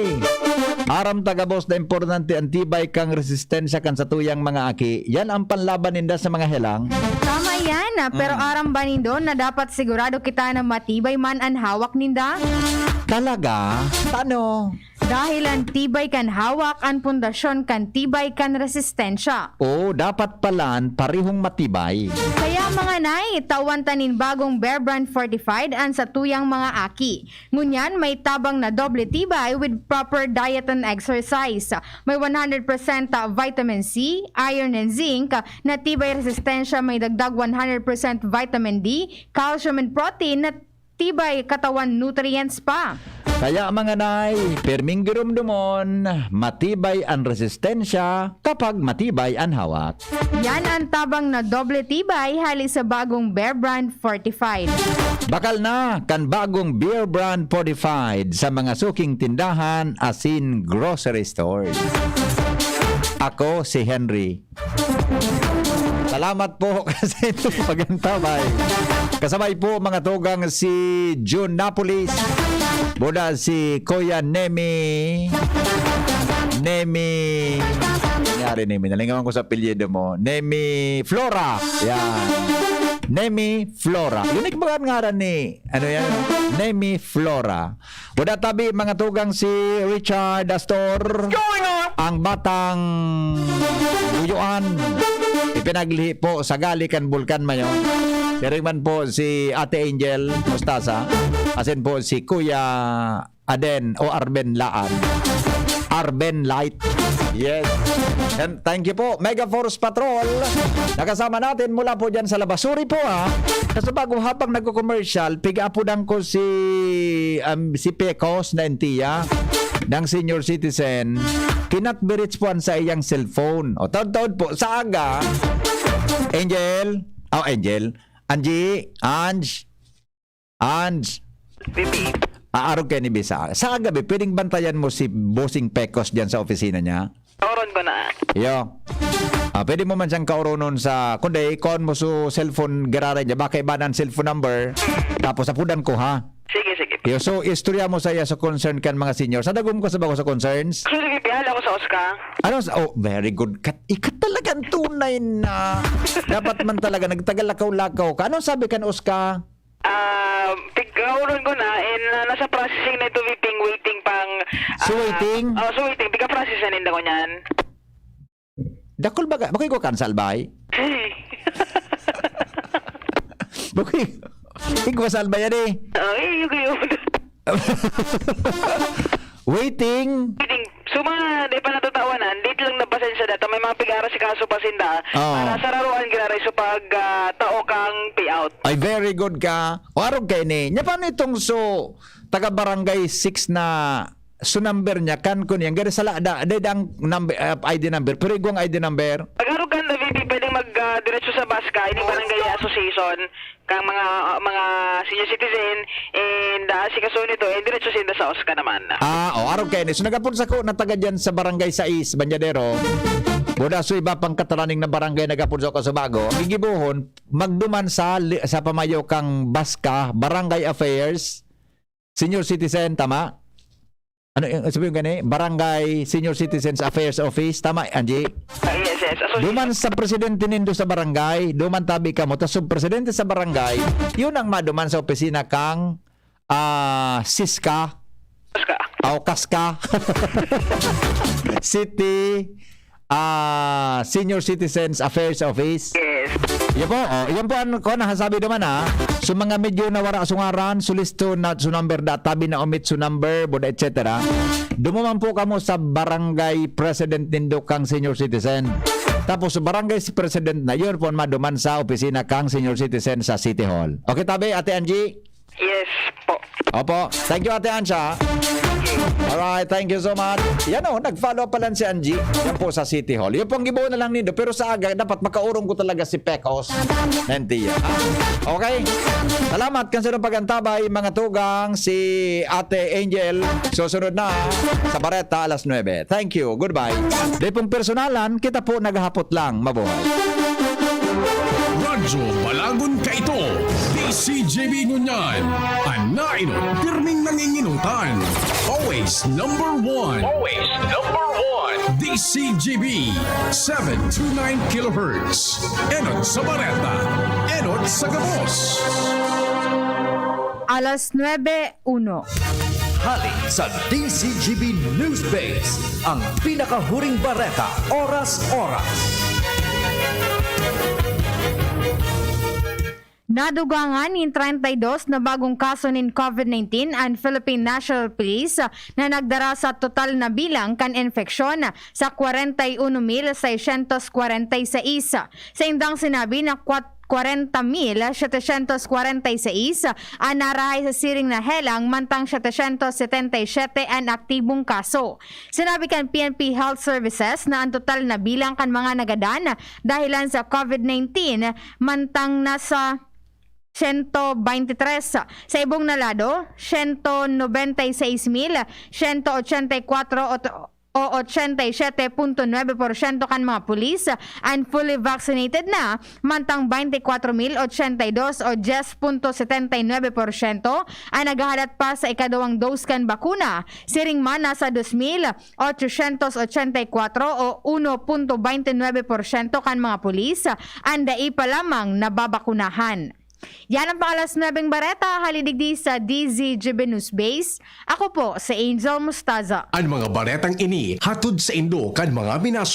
aram taga-boss na importante antibay kang resistensya kan sa tuyang mga aki. Yan ang panlaban ninda sa mga helang. Tama yan, pero aram ba nindo na dapat sigurado kita na matibay man ang hawak ninda? Talaga? Paano? Dahil ang tibay kan hawak, ang pundasyon kan tibay kan resistensya. Oo, dapat palan parihong matibay. Kaya mga nay, tawan tanin bagong Bear Brand Fortified ang sa tuyang mga aki. Ngunyan, may tabang na doble tibay with proper diet and exercise. May 100% vitamin C, iron and zinc, na tibay resistensya may dagdag 100% vitamin D, calcium and protein, na tibay katawan nutrients pa. Kaya mga nay, perming girumdumon, matibay ang resistensya kapag matibay ang hawak. Yan ang tabang na doble tibay hali sa bagong Bear Brand Fortified. Bakal na kan bagong Beer Brand Fortified sa mga suking tindahan asin grocery stores. Ako si Henry. Salamat po kasi ito pagantabay. Kasabay po mga tugang si June Napolis, Buda si Kuya Nemi, nangyari Nemi, nalingawan ko sa apelyido mo, Nemi Flora, yan. Nemi Flora. Unique ba ang ngaran ni, ano yan? Nemi Flora. Buda tabi mga tugang si Richard Astor, ang batang buyuan. Ipinaglihi po sa Galikan Bulkan mayo. Siring po si Ate Angel Mustasa. Asin po si Kuya Aden o Arben Laan. Arben Light. Yes. And thank you po. Mega Force Patrol. Nakasama natin mula po dyan sa labas. Sorry po ha. Kasi bago habang nagko-commercial, piga-apudan ko si Pecos na entiya ng senior citizen. Kinatbirits po sa iyang cellphone. O taon-taon po. Sa aga, Angel. Angie. Bibi. Aarog kayo ni Bisa. Sa gabi, pwedeng bantayan mo si Bossing Pecos dyan sa opisina niya? Oron ko na. Yo. Pwede mo man siyang kauronon sa, kundi, kon mo su cellphone garara niya, baka iba ng cellphone number, tapos apudan ko ha. Sige. Yo, so, istorya mo sa iya sa concern kan mga senior. Sa dagom ko sa bago sa concerns? Sige, bihala ko sa Oscar. Very good. Ikat talagang tunay na. Dapat man talaga, nagtagal-lakaw-lakaw ka. Anong sabi kan Oscar? Pigkauron ko na, and nasa processing na ito, waiting pang... waiting? Waiting. Pigka-process na ninda ko niyan. Dakol ba? Bakit ko cancel ba? Bakit? Igwasal ba yan eh? Yung Waiting. Suma, di pa natatawanan. Dito lang napasensya data. May mga pigara si kaso pasinda. Para sa raruan giraray so pag tao kang payout. Ay, very good ka. O arog kayo ni. Nya paano itong taga barangay 6 na number niya kan ko niya gari sala ang number ID number pero igwang ID number pagharog kan na VP pwedeng mag diretso sa Baska ini barangay association kang mga senior citizen and si kaso nito diretso sinda sa Oscar naman. Arog kayo ni so nagapon sa ko na taga dyan sa barangay 6 Banyadero. Buda so iba pang kataraning na barangay nagapon sa Kasabago gigibuhon magduman sa pamayo kang Baska Barangay Affairs Senior Citizen tama. Ano sabihin gani? Barangay Senior Citizens Affairs Office. Tama, Angie? Yes. Duman sa presidente nindo sa barangay, duman tabi ka mo. Tapos presidente sa barangay, yun ang maduman sa opisina kang Siska. Kaska. City Senior Citizens Affairs Office. Yes. Yan po ang ko nasabi naman ha. So mga medyo nawara sungaran, sulisto na su number da tabi na omit su number, boda etc. Dumuman po kamo sa barangay president nindo kang senior citizen. Tapos barangay president na yun po maduman sa opisina kang senior citizen sa City Hall. Okay tabi, Ate Angie? Yes po. Opo. Thank you, Ate Ansha. Alright, thank you so much. Yan o, nag-follow pa lang si Angie. Yan po sa City Hall. Yung pong gibuo na lang nindo. Pero sa aga, dapat makaurong ko talaga si Pecos. Nantiya. Okay? Salamat kasi ng pagantabay, mga tugang, si Ate Angel. Susunod na sa Bareta, alas 9. Thank you. Goodbye. Di pong personalan, kita po naghahapot lang. Mabuhay. Radyo Balagon ka ito. DCJB Ngunyan. Anainot, pirming nanginginutan. Always number one. Always number one. DCJB 729 kHz. Enot sa Bareta. Enot sa Gabos. Alas 9:01. Halik sa DCGB News Base, ang pinakahuring bareta oras-oras. Nadugangan in 32 na bagong kaso ng COVID-19 ang Philippine National Police na nagdara sa total na bilang kan infeksyon sa 41,646. Sa indang sinabi na 40,746 ang narahay sa siring na helang mantang 777 ang aktibong kaso. Sinabi kan PNP Health Services na ang total na bilang kan mga nagadan dahilan sa COVID-19 mantang nasa 123. Sa ibong nalado, 196,184 o 87.9% kan mga pulis and fully vaccinated na, mantang 24,082 o 10.79% ay naghahalat pa sa ikadawang dose kan bakuna. Siring man nasa 2,884 o 1.29% kan mga pulis ang dai pa lamang nababakunahan. Yan ang pangalas 9 bareta, halidigdi sa DZGB News Base. Ako po, si Angel Mustaza. Ang mga baretang ini, hatod sa Indo kan mga